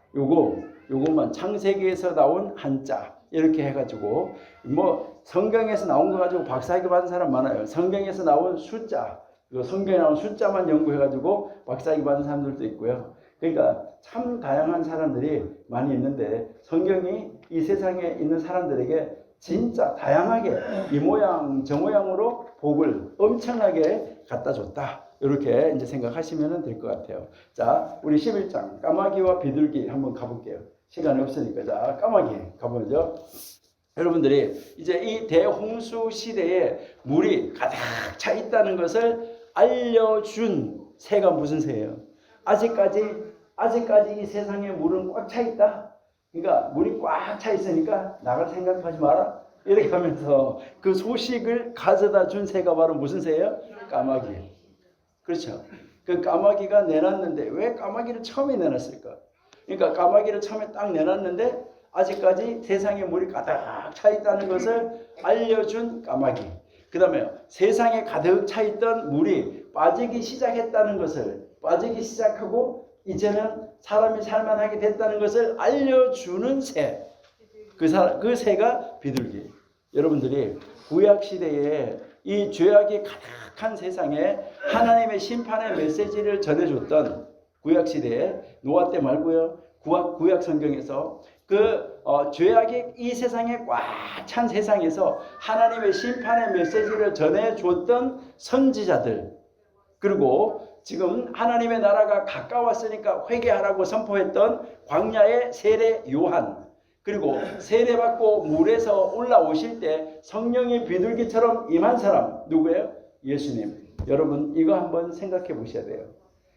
요것만 창세기에서 나온 한자 이렇게 해가지고 뭐 성경에서 나온 거 가지고 박사학위 받은 사람 많아요. 성경에서 나온 숫자, 성경에 나온 숫자만 연구해가지고 박사학위 받은 사람들도 있고요. 그러니까 참 다양한 사람들이 많이 있는데 성경이 이 세상에 있는 사람들에게 진짜 다양하게 이 모양 저 모양으로 복을 엄청나게 갖다 줬다. 이렇게 이제 생각하시면 될 것 같아요. 자, 우리 11장 까마귀와 비둘기 한번 가볼게요. 시간이 없으니까. 자, 까마귀 가보죠. 여러분들이 이제 이 대홍수 시대에 물이 가득 차 있다는 것을 알려준 새가 무슨 새예요? 아직까지 이 세상에 물은 꽉 차 있다. 그러니까 물이 꽉 차 있으니까 나갈 생각하지 마라. 이렇게 하면서 그 소식을 가져다 준 새가 바로 무슨 새예요? 까마귀. 그렇죠. 그 까마귀가 내놨는데 왜 까마귀를 처음에 내놨을까? 그러니까 까마귀를 처음에 딱 내놨는데 아직까지 세상에 물이 가득 차 있다는 것을 알려준 까마귀. 그 다음에 세상에 가득 차 있던 물이 빠지기 시작했다는 것을 빠지기 시작하고 이제는 사람이 살만하게 됐다는 것을 알려주는 새. 그 새가 비둘기. 여러분들이 구약시대에 이 죄악이 가득한 세상에 하나님의 심판의 메시지를 전해줬던 구약시대에 노아 때 말고요. 구약 성경에서 죄악이 이 세상에 꽉 찬 세상에서 하나님의 심판의 메시지를 전해줬던 선지자들, 그리고 지금 하나님의 나라가 가까웠으니까 회개하라고 선포했던 광야의 세례 요한, 그리고 세례받고 물에서 올라오실 때 성령이 비둘기처럼 임한 사람 누구예요? 예수님. 여러분 이거 한번 생각해 보셔야 돼요.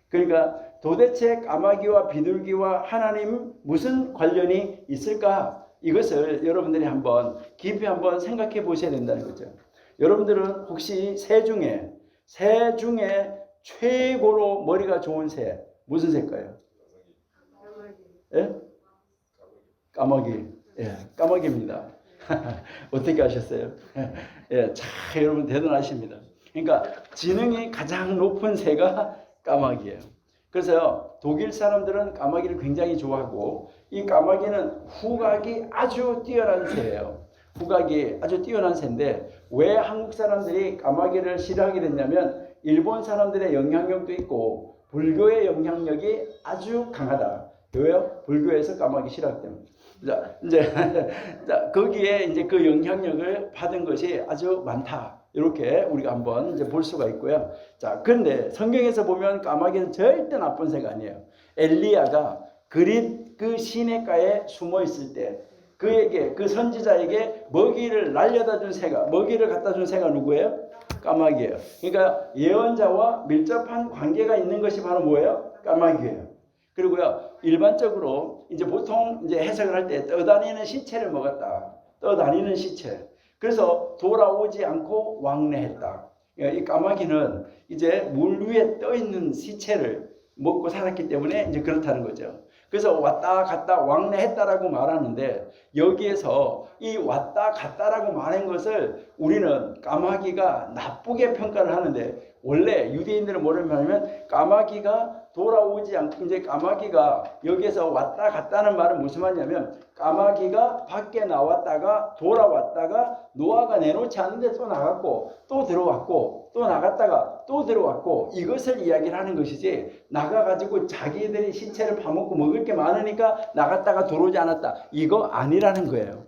그러니까 도대체 까마귀와 비둘기와 하나님 무슨 관련이 있을까? 이것을 여러분들이 한번 깊이 한번 생각해 보셔야 된다는 거죠. 여러분들은 혹시 새 중에 최고로 머리가 좋은 새 무슨 새일까요? 예? 까마귀. 예, 까마귀입니다. 어떻게 아셨어요? 예, 참 여러분 대단하십니다. 그러니까 지능이 가장 높은 새가 까마귀예요. 그래서 독일 사람들은 까마귀를 굉장히 좋아하고 이 까마귀는 후각이 아주 뛰어난 새예요. 후각이 아주 뛰어난 새인데 왜 한국 사람들이 까마귀를 싫어하게 됐냐면 일본 사람들의 영향력도 있고 불교의 영향력이 아주 강하다. 왜요? 불교에서 까마귀 싫어하기 때문에. 자, 이제 거기에 이제 그 영향력을 받은 것이 아주 많다. 이렇게 우리가 한번 이제 볼 수가 있고요. 자, 그런데 성경에서 보면 까마귀는 절대 나쁜 새가 아니에요. 엘리야가 그릿 그 시냇가에 숨어 있을 때 그에게 그 선지자에게 먹이를 날려다 준 새가 먹이를 갖다 준 새가 누구예요? 까마귀예요. 그러니까 예언자와 밀접한 관계가 있는 것이 바로 뭐예요? 까마귀예요. 그리고요, 일반적으로 이제 보통 이제 해석을 할 때 떠다니는 시체를 먹었다. 떠다니는 시체. 그래서 돌아오지 않고 왕래했다. 이 까마귀는 이제 물 위에 떠 있는 시체를 먹고 살았기 때문에 이제 그렇다는 거죠. 그래서 왔다 갔다 왕래했다라고 말하는데 여기에서 이 왔다 갔다라고 말한 것을 우리는 까마귀가 나쁘게 평가를 하는데 원래 유대인들은 뭐를 말하면 까마귀가 돌아오지 않고 이제 까마귀가 여기에서 왔다 갔다는 말은 무슨 말이냐면 까마귀가 밖에 나왔다가 돌아왔다가 노아가 내놓지 않는데 또 나갔고 또 들어왔고 또 나갔다가 또 들어왔고 이것을 이야기를 하는 것이지 나가가지고 자기들이 시체를 파먹고 먹을 게 많으니까 나갔다가 들어오지 않았다 이거 아니라는 거예요.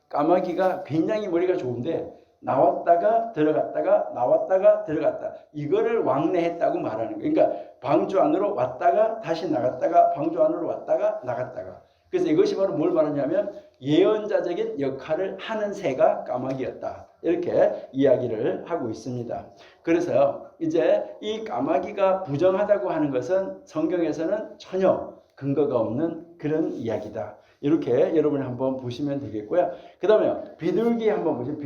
까마귀가 굉장히 머리가 좋은데 나왔다가 들어갔다가 나왔다가 들어갔다 이거를 왕래했다고 말하는 거예요. 그러니까 방주 안으로 왔다가 다시 나갔다가 방주 안으로 왔다가 나갔다가 그래서 이것이 바로 뭘 말하냐면 예언자적인 역할을 하는 새가 까마귀였다 이렇게 이야기를 하고 있습니다. 그래서 이제 이 까마귀가 부정하다고 하는 것은 성경에서는 전혀 근거가 없는 그런 이야기다. 이렇게 여러분이 한번 보시면 되겠고요. 그 다음에 비둘기 한번 보시죠.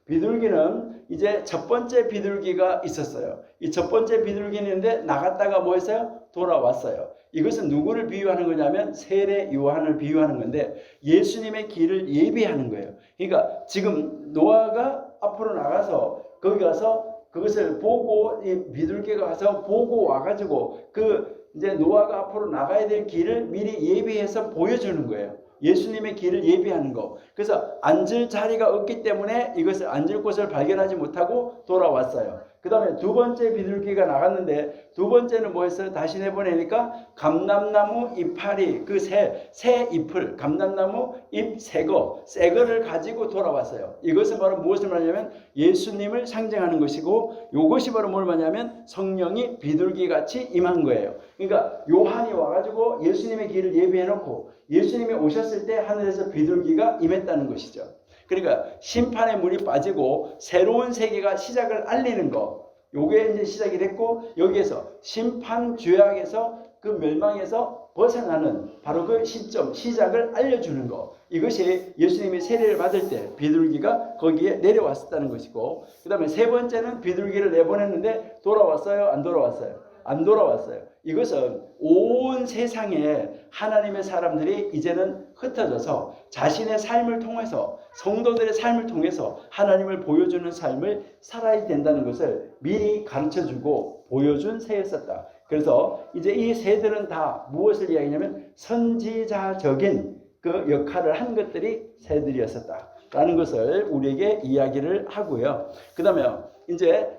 비둘기는 이제 첫 번째 비둘기가 있었어요. 이 첫 번째 비둘기는 있는데 나갔다가 뭐 했어요? 돌아왔어요. 이것은 누구를 비유하는 거냐면 세례 요한을 비유하는 건데 예수님의 길을 예비하는 거예요. 그러니까 지금 노아가 앞으로 나가서 거기 가서 그것을 보고 이 비둘기가 가서 보고 와가지고 그 이제 노아가 앞으로 나가야 될 길을 미리 예비해서 보여주는 거예요. 예수님의 길을 예비하는 거. 그래서 앉을 자리가 없기 때문에 이것을 앉을 곳을 발견하지 못하고 돌아왔어요. 그 다음에 두 번째 비둘기가 나갔는데 두 번째는 뭐 했어요? 다시 내보내니까 감람나무 이파리 그 새 잎을 감람나무 잎 새거를 가지고 돌아왔어요. 이것은 바로 무엇을 말하냐면 예수님을 상징하는 것이고 이것이 바로 뭘 말하냐면 성령이 비둘기같이 임한 거예요. 그러니까 요한이 와가지고 예수님의 길을 예비해놓고 예수님이 오셨을 때 하늘에서 비둘기가 임했다는 것이죠. 그러니까 심판의 물이 빠지고 새로운 세계가 시작을 알리는 거. 요게 이제 시작이 됐고 여기에서 심판 죄악에서 그 멸망에서 벗어나는 바로 그 시점, 시작을 알려주는 거. 이것이 예수님이 세례를 받을 때 비둘기가 거기에 내려왔었다는 것이고 그 다음에 세 번째는 비둘기를 내보냈는데 돌아왔어요? 안 돌아왔어요? 안 돌아왔어요. 이것은 온 세상에 하나님의 사람들이 이제는 흩어져서 자신의 삶을 통해서 성도들의 삶을 통해서 하나님을 보여주는 삶을 살아야 된다는 것을 미리 가르쳐주고 보여준 새였었다. 그래서 이제 이 새들은 다 무엇을 이야기하냐면 선지자적인 그 역할을 한 것들이 새들이었었다라는 것을 우리에게 이야기를 하고요. 그 다음에 이제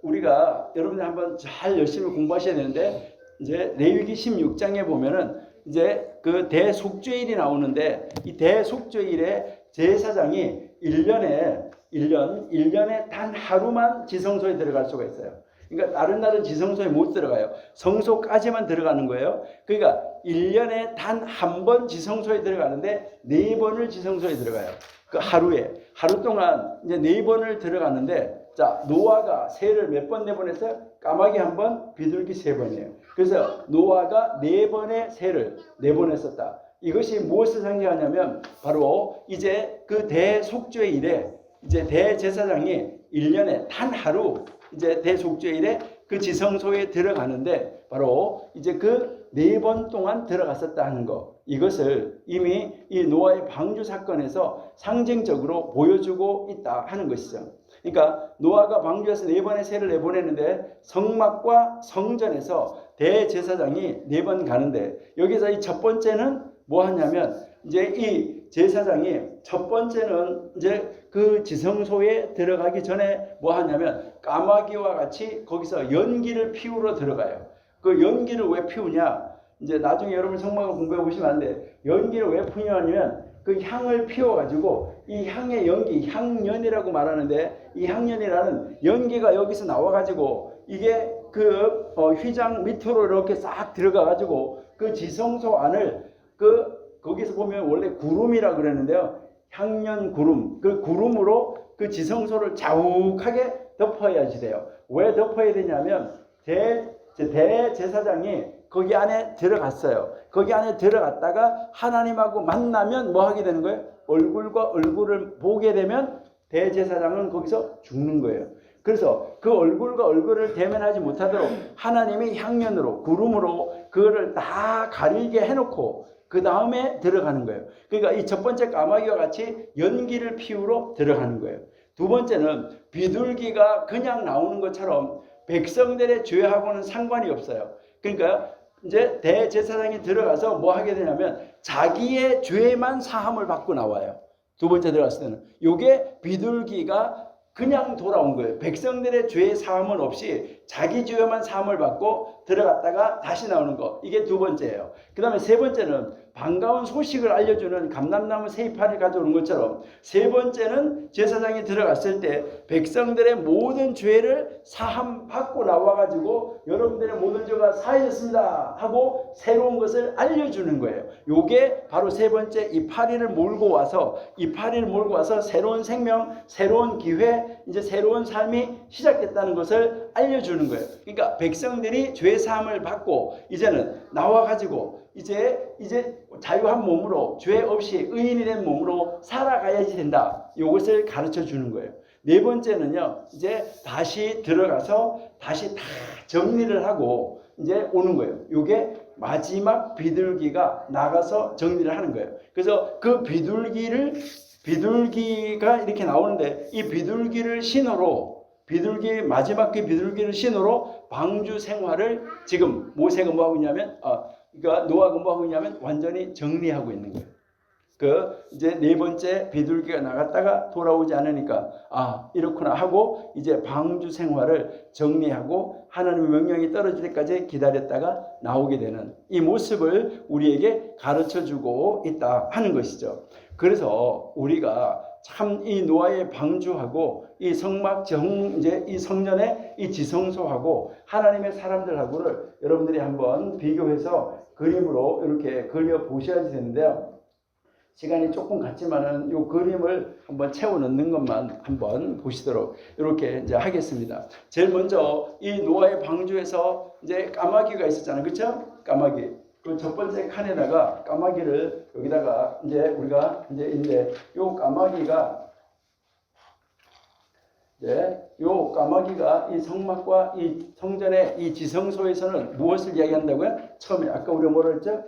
우리가 여러분들 한번 잘 열심히 공부하셔야 되는데 이제 레위기 16장에 보면은 이제 그 대속죄일이 나오는데 이 대속죄일에 제사장이 1년에 단 하루만 지성소에 들어갈 수가 있어요. 그러니까 다른 날은 지성소에 못 들어가요. 성소까지만 들어가는 거예요. 그러니까 1년에 단 한 번 지성소에 들어가는데 4번을 지성소에 들어가요. 그 하루 동안 이제 4번을 들어갔는데 자, 노아가 새를 몇 번 내보냈어요? 까마귀 한 번, 비둘기 3번이에요. 그래서 노아가 4번의 새를 내보냈었다. 이것이 무엇을 상징하냐면 바로 이제 그 대속죄 일에 이제 대제사장이 1년에 단 하루 이제 대속죄 일에 그 지성소에 들어가는데 바로 이제 그 4번 동안 들어갔었다 하는 거. 이것을 이미 이 노아의 방주 사건에서 상징적으로 보여주고 있다 하는 것이죠. 그러니까 노아가 방주에서 4번의 새를 내보내는데 성막과 성전에서 대제사장이 4번 가는데 여기서 이 첫 번째는 뭐 하냐면 이제 이 제사장이 첫 번째는 이제 그 지성소에 들어가기 전에 뭐 하냐면 까마귀와 같이 거기서 연기를 피우러 들어가요. 그 연기를 왜 피우냐? 이제 나중에 여러분 성막을 공부해 보시면 안 돼. 연기를 왜 피우냐면 그 향을 피워가지고 이 향의 연기, 향연이라고 말하는데 이 향연이라는 연기가 여기서 나와가지고 이게 그 휘장 밑으로 이렇게 싹 들어가가지고 그 지성소 안을 거기서 보면 원래 구름이라 그랬는데요. 향연 구름, 그 구름으로 그 지성소를 자욱하게 덮어야지 돼요. 왜 덮어야 되냐면 대제사장이 거기 안에 들어갔어요. 거기 안에 들어갔다가 하나님하고 만나면 뭐 하게 되는 거예요? 얼굴과 얼굴을 보게 되면 대제사장은 거기서 죽는 거예요. 그래서 그 얼굴과 얼굴을 대면하지 못하도록 하나님이 향연으로 구름으로 그거를 다 가리게 해놓고 그 다음에 들어가는 거예요. 그러니까 이 첫 번째 까마귀와 같이 연기를 피우러 들어가는 거예요. 두 번째는 비둘기가 그냥 나오는 것처럼 백성들의 죄하고는 상관이 없어요. 그러니까 이제 대제사장이 들어가서 뭐 하게 되냐면 자기의 죄만 사함을 받고 나와요. 두 번째 들어갔을 때는 이게 비둘기가 그냥 돌아온 거예요. 백성들의 죄 사함은 없이 자기 죄만 사함을 받고 들어갔다가 다시 나오는 거. 이게 두 번째예요. 그 다음에 세 번째는 반가운 소식을 알려주는 감람나무 새 이파리를 가져오는 것처럼 세 번째는 제사장이 들어갔을 때 백성들의 모든 죄를 사함 받고 나와가지고 여러분들의 모든 죄가 사해졌습니다 하고 새로운 것을 알려주는 거예요. 요게 바로 세 번째 이파리를 몰고 와서 새로운 생명, 새로운 기회, 이제 새로운 삶이 시작됐다는 것을 알려주는 거예요. 그러니까 백성들이 죄 사함을 받고 이제는 나와가지고 이제 자유한 몸으로 죄 없이 의인이 된 몸으로 살아가야지 된다. 이것을 가르쳐 주는 거예요. 네 번째는요, 이제 다시 들어가서 다시 다 정리를 하고 이제 오는 거예요. 이게 마지막 비둘기가 나가서 정리를 하는 거예요. 그래서 그 비둘기가 이렇게 나오는데 이 비둘기를 신호로 마지막 그 비둘기를 신호로 방주 생활을 지금 모세가 뭐 하고 있냐면 그러니까 노아가 뭐 하고 있냐면 완전히 정리하고 있는 거예요. 이제 네 번째 비둘기가 나갔다가 돌아오지 않으니까 이렇구나 하고 이제 방주 생활을 정리하고 하나님의 명령이 떨어질 때까지 기다렸다가 나오게 되는 이 모습을 우리에게 가르쳐주고 있다 하는 것이죠. 그래서 우리가 참 이 노아의 방주하고 이 성막 이제 이 성전의 이 지성소하고 하나님의 사람들하고를 여러분들이 한번 비교해서 그림으로 이렇게 그려 보셔야 되는데요. 시간이 조금 갔지만은 이 그림을 한번 채워 넣는 것만 한번 보시도록 이렇게 이제 하겠습니다. 제일 먼저 이 노아의 방주에서 이제 까마귀가 있었잖아요. 그렇죠? 까마귀. 그 첫 번째 칸에다가 까마귀를 여기다가 이제 우리가 이제 요 까마귀가 요 까마귀가 이 성막과 이 성전의 이 지성소에서는 무엇을 이야기한다고요? 처음에 아까 우리가 뭐라 했죠?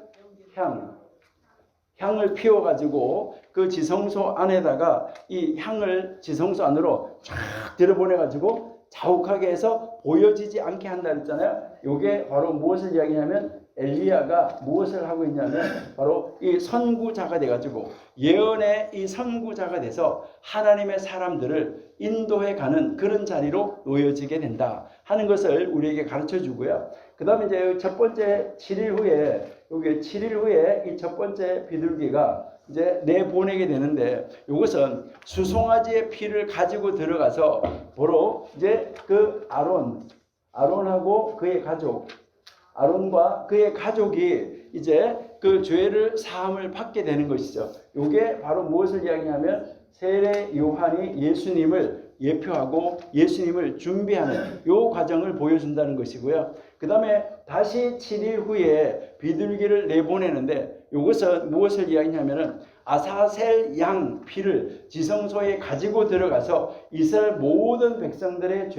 향을 피워가지고 그 지성소 안에다가 이 향을 지성소 안으로 쫙 들여보내가지고 자욱하게 해서 보여지지 않게 한다 그랬잖아요. 이게 바로 무엇을 이야기하냐면 엘리야가 무엇을 하고 있냐면 바로 이 선구자가 돼가지고 예언의 이 선구자가 돼서 하나님의 사람들을 인도해 가는 그런 자리로 놓여지게 된다 하는 것을 우리에게 가르쳐 주고요. 그 다음에 이제 첫 번째 7일 후에 여기 7일 후에 이 첫 번째 비둘기가 이제 내보내게 되는데 이것은 수송아지의 피를 가지고 들어가서 바로 이제 그 아론하고 그의 가족 아론과 그의 가족이 이제 그 죄를 사함을 받게 되는 것이죠. 이게 바로 무엇을 이야기하면 세례 요한이 예수님을 예표하고 예수님을 준비하는 요 과정을 보여준다는 것이고요. 그 다음에 다시 7일 후에 비둘기를 내보내는데 이것은 무엇을 이야기하냐면은 아사셀 양 피를 지성소에 가지고 들어가서 이스라엘 모든 백성들의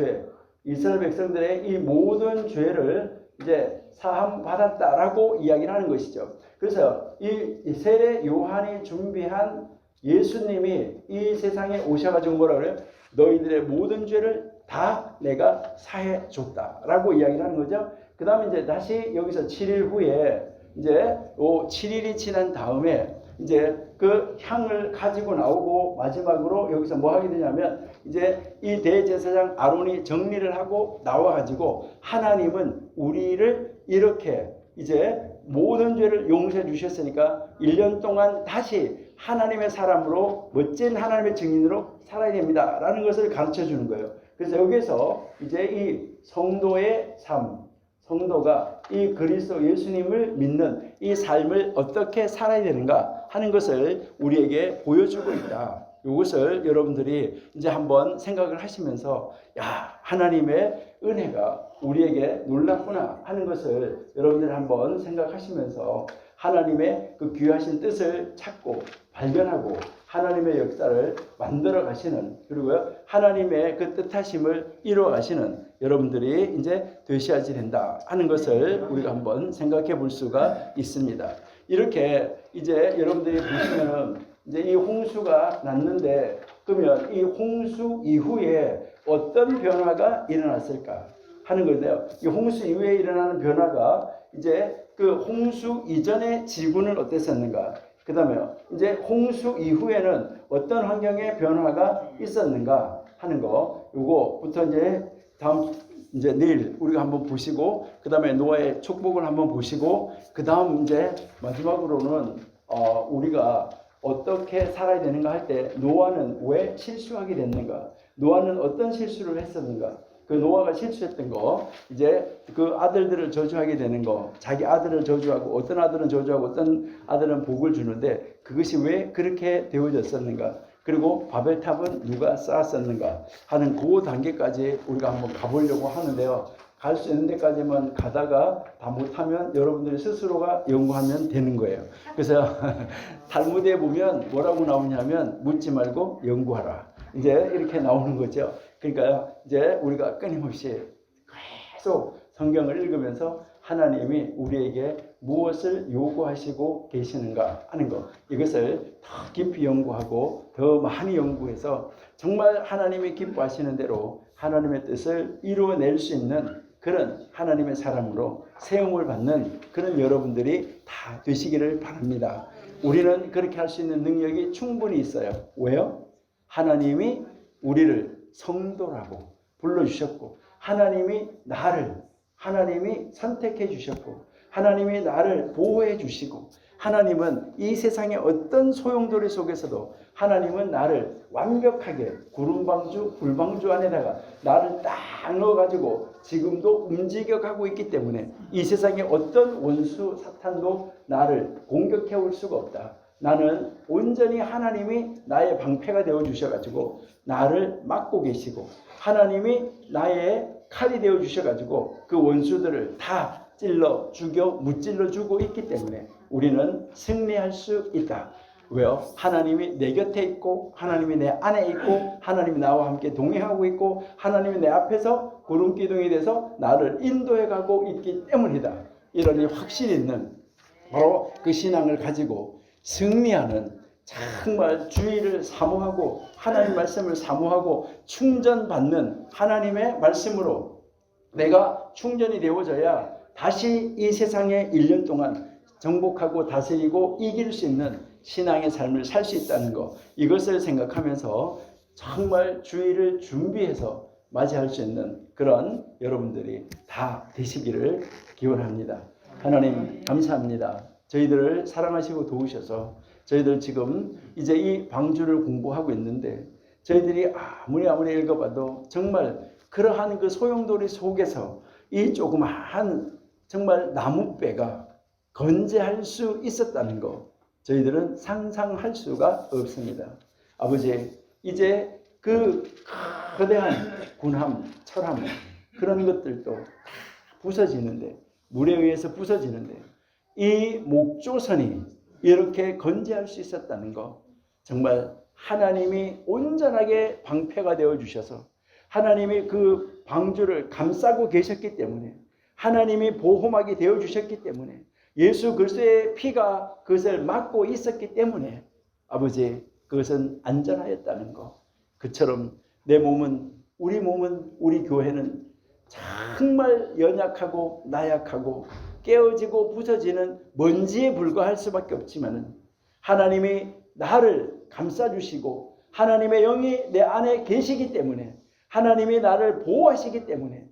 이 모든 죄를 이제 사함 받았다라고 이야기를 하는 것이죠. 그래서 이 세례 요한이 준비한 예수님이 이 세상에 오셔가지고 뭐라 그래요? 너희들의 모든 죄를 다 내가 사해 줬다라고 이야기를 하는 거죠. 그 다음에 이제 다시 여기서 7일 후에 이제 7일이 지난 다음에 이제 그 향을 가지고 나오고 마지막으로 여기서 뭐 하게 되냐면 이제 이 대제사장 아론이 정리를 하고 나와가지고 하나님은 우리를 이렇게 이제 모든 죄를 용서해 주셨으니까 1년 동안 다시 하나님의 사람으로 멋진 하나님의 증인으로 살아야 됩니다 라는 것을 가르쳐 주는 거예요. 그래서 여기서 이제 이 성도의 삶, 성도가 이 그리스도 예수님을 믿는 이 삶을 어떻게 살아야 되는가 하는 것을 우리에게 보여주고 있다. 이것을 여러분들이 이제 한번 생각을 하시면서 야, 하나님의 은혜가 우리에게 놀랍구나 하는 것을 여러분들이 한번 생각하시면서 하나님의 그 귀하신 뜻을 찾고 발견하고 하나님의 역사를 만들어 가시는, 그리고요 하나님의 그 뜻하심을 이루어 가시는 여러분들이 이제 되셔야 된다 하는 것을 우리가 한번 생각해 볼 수가 있습니다. 이렇게 이제 여러분들이 보시면은 이제 이 홍수가 났는데 그러면 이 홍수 이후에 어떤 변화가 일어났을까 하는 건데요. 이 홍수 이후에 일어나는 변화가 이제 그 홍수 이전의 지구는 어땠었는가? 그 다음에 이제 홍수 이후에는 어떤 환경의 변화가 있었는가 하는 거, 요거부터 이제 다음 이제 내일 우리가 한번 보시고, 그 다음에 노아의 축복을 한번 보시고, 그 다음 이제 마지막으로는 우리가 어떻게 살아야 되는가 할 때 노아는 왜 실수하게 됐는가? 노아는 어떤 실수를 했었는가? 그 노아가 실수했던 거, 이제 그 아들들을 저주하게 되는 거, 자기 아들을 저주하고 어떤 아들은 저주하고 어떤 아들은 복을 주는데 그것이 왜 그렇게 되어졌었는가? 그리고 바벨탑은 누가 쌓았었는가 하는 그 단계까지 우리가 한번 가보려고 하는데요. 갈 수 있는 데까지만 가다가 다 못하면 여러분들이 스스로가 연구하면 되는 거예요. 그래서 탈무드에 보면 뭐라고 나오냐면 묻지 말고 연구하라. 이제 이렇게 나오는 거죠. 그러니까 이제 우리가 끊임없이 계속 성경을 읽으면서 하나님이 우리에게 무엇을 요구하시고 계시는가 하는 것, 이것을 더 깊이 연구하고 더 많이 연구해서 정말 하나님이 기뻐하시는 대로 하나님의 뜻을 이루어낼 수 있는 그런 하나님의 사람으로 세움을 받는 그런 여러분들이 다 되시기를 바랍니다. 우리는 그렇게 할 수 있는 능력이 충분히 있어요. 왜요? 하나님이 우리를 성도라고 불러주셨고, 하나님이 선택해 주셨고, 하나님이 나를 보호해 주시고, 하나님은 이 세상의 어떤 소용돌이 속에서도 하나님은 나를 완벽하게 구름방주, 불방주 안에다가 나를 딱 넣어가지고 지금도 움직여가고 있기 때문에 이 세상의 어떤 원수 사탄도 나를 공격해 올 수가 없다. 나는 온전히 하나님이 나의 방패가 되어 주셔가지고 나를 막고 계시고, 하나님이 나의 칼이 되어 주셔가지고 그 원수들을 다 찔러 죽여 무찔러 주고 있기 때문에 우리는 승리할 수 있다. 왜요? 하나님이 내 곁에 있고, 하나님이 내 안에 있고, 하나님이 나와 함께 동행하고 있고, 하나님이 내 앞에서 구름기둥이 돼서 나를 인도해 가고 있기 때문이다. 이런 확실히 있는 바로 그 신앙을 가지고 승리하는, 정말 주의를 사모하고 하나님 말씀을 사모하고 충전받는 하나님의 말씀으로 내가 충전이 되어져야 다시 이 세상에 1년 동안 정복하고 다스리고 이길 수 있는 신앙의 삶을 살 수 있다는 것, 이것을 생각하면서 정말 주의를 준비해서 맞이할 수 있는 그런 여러분들이 다 되시기를 기원합니다. 하나님 감사합니다. 저희들을 사랑하시고 도우셔서 저희들 지금 이제 이 방주를 공부하고 있는데 저희들이 아무리 읽어봐도 정말 그러한 그 소용돌이 속에서 이 조그마한 정말 나무배가 건재할 수 있었다는 것, 저희들은 상상할 수가 없습니다. 아버지, 이제 그 거대한 군함, 철함 그런 것들도 다 부서지는데, 물에 의해서 부서지는데, 이 목조선이 이렇게 건재할 수 있었다는 거, 정말 하나님이 온전하게 방패가 되어 주셔서 하나님이 그 방주를 감싸고 계셨기 때문에, 하나님이 보호막이 되어 주셨기 때문에, 예수 그리스도의 피가 그것을 막고 있었기 때문에 아버지 그것은 안전하였다는 거. 그처럼 내 몸은, 우리 교회는 정말 연약하고 나약하고 깨어지고 부서지는 먼지에 불과할 수밖에 없지만, 하나님이 나를 감싸주시고 하나님의 영이 내 안에 계시기 때문에, 하나님이 나를 보호하시기 때문에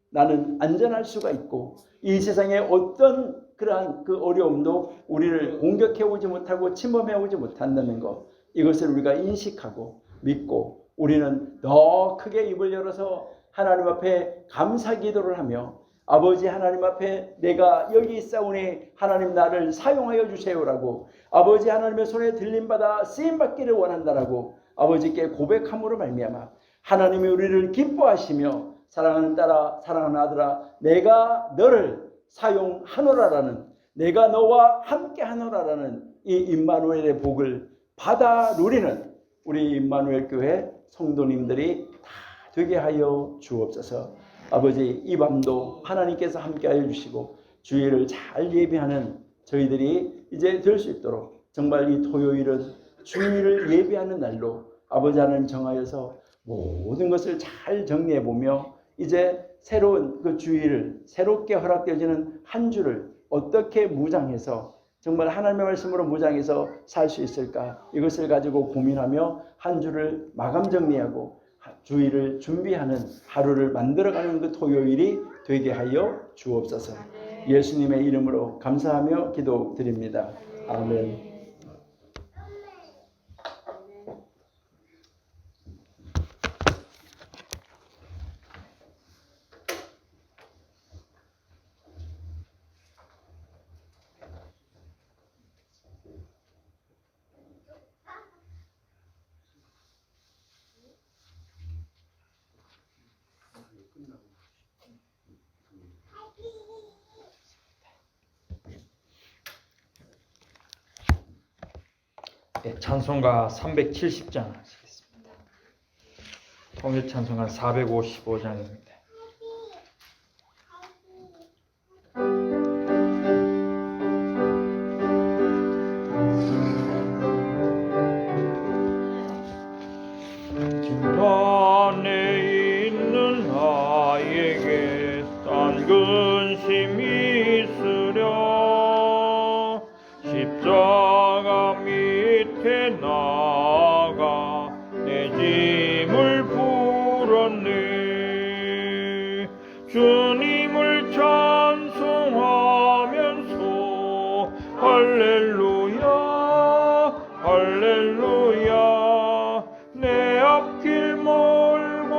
나는 안전할 수가 있고, 이 세상에 어떤 그러한 그 어려움도 우리를 공격해 오지 못하고 침범해 오지 못한다는 것, 이것을 우리가 인식하고 믿고, 우리는 더 크게 입을 열어서 하나님 앞에 감사 기도를 하며, 아버지 하나님 앞에 내가 여기 있사오니 하나님 나를 사용하여 주세요라고, 아버지 하나님의 손에 들림받아 쓰임받기를 원한다라고 아버지께 고백함으로 말미암아 하나님이 우리를 기뻐하시며, 사랑하는 딸아, 사랑하는 아들아, 내가 너를 사용하노라라는, 내가 너와 함께 하노라라는 이 임마누엘의 복을 받아 누리는 우리 임마누엘 교회 성도님들이 다 되게 하여 주옵소서. 아버지, 이 밤도 하나님께서 함께 하여 주시고 주일을 잘 예배하는 저희들이 이제 될 수 있도록, 정말 이 토요일은 주일을 예배하는 날로 아버지 하나님 정하여서 모든 것을 잘 정리해보며, 이제 새로운 그 주일을, 새롭게 허락되어지는 한 주를 어떻게 무장해서, 정말 하나님의 말씀으로 무장해서 살 수 있을까, 이것을 가지고 고민하며 한 주를 마감 정리하고 주일을 준비하는 하루를 만들어가는 그 토요일이 되게 하여 주옵소서. 예수님의 이름으로 감사하며 기도드립니다. 아멘. 네, 찬송가 370장 하시겠습니다. 통일 찬송가 455장입니다. 진단에 있는 아에게 딴 근심이 있으려 십자가 밑에 나가 내 짐을 풀었네. 주님을 찬송하면서 할렐루야 할렐루야. 내 앞길 멀고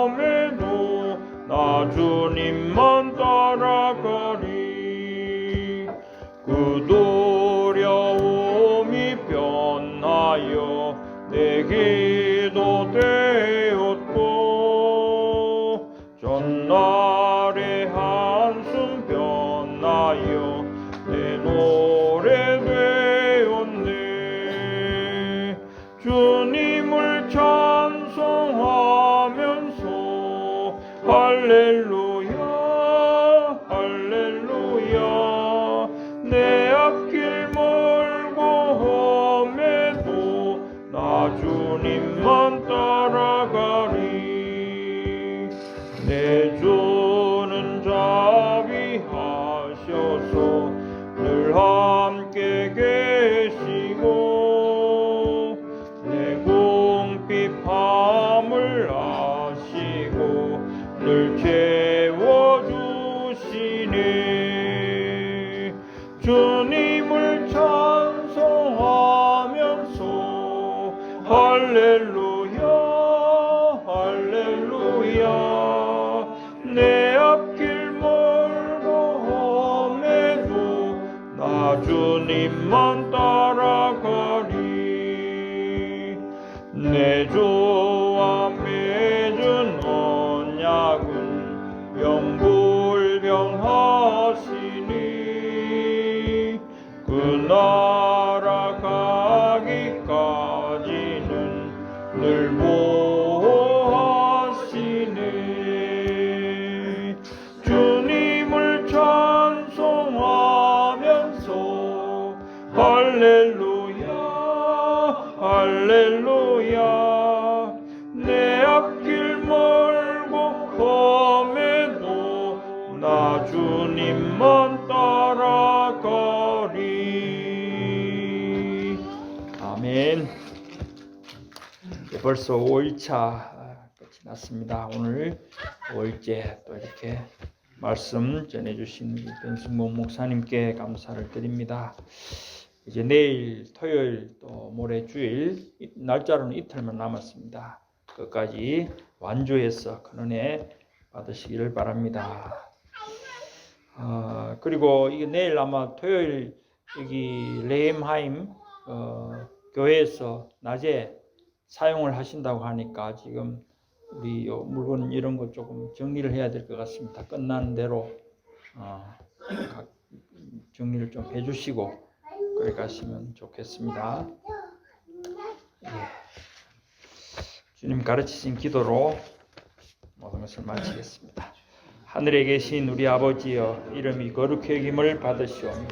험해도 나 주님만 따라가리. 그 두려움이 변하여 내게도 되었고, 전날의 한숨 변하여 내 노래 되었네. 주님을 찬송하면서 할렐루야 할렐루야. 내 앞길 멀고 험해도 나 주님만 따라가리. 내 주는 자비하셔서 늘 함께 계시고, 내 궁핍함을 아시고 늘 채워주시네. 주님을 찬송하면서 할렐루야 할렐루야. 내 앞길 멀고 험해도 나 주님만 따라가리. 내 주와 매 따라가기까지는 늘 보호하시네. 주님을 찬송하면서 할렐루야 할렐루야. 내 앞길 멀고 험해도 나 주님만 따라가리. 아멘. 벌써 5일차 끝이 났습니다. 오늘 5일째 또 이렇게 말씀 전해주신 우리 변승모 목사님께 감사를 드립니다. 이제 내일 토요일 또 모레 주일 날짜로는 이틀만 남았습니다. 끝까지 완주해서 큰 은혜 받으시기를 바랍니다. 그리고 이게 내일 아마 토요일 여기 레임하임 교회에서 낮에 사용을 하신다고 하니까 지금 우리 물건 이런 거 조금 정리를 해야 될 것 같습니다. 끝나는 대로 정리를 좀 해주시고 그래 가시면 좋겠습니다. 예. 주님 가르치신 기도로 모든 것을 마치겠습니다. 하늘에 계신 우리 아버지여, 이름이 거룩히 여김을 받으시오며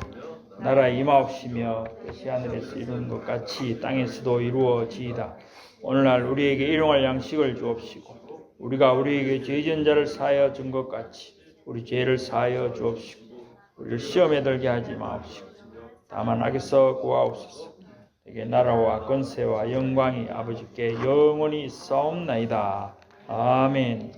나라 임하옵시며 뜻이 하늘에서 이루는 것 같이 땅에서도 이루어지이다. 오늘날 우리에게 일용할 양식을 주옵시고 우리가 우리에게 죄진 자를 사하여 준 것 같이 우리 죄를 사하여 주옵시고 우리를 시험에 들게 하지 마옵시고 다만 악에서 구하옵소서. 내게 나라와 권세와 영광이 아버지께 영원히 있사옵나이다. 아멘.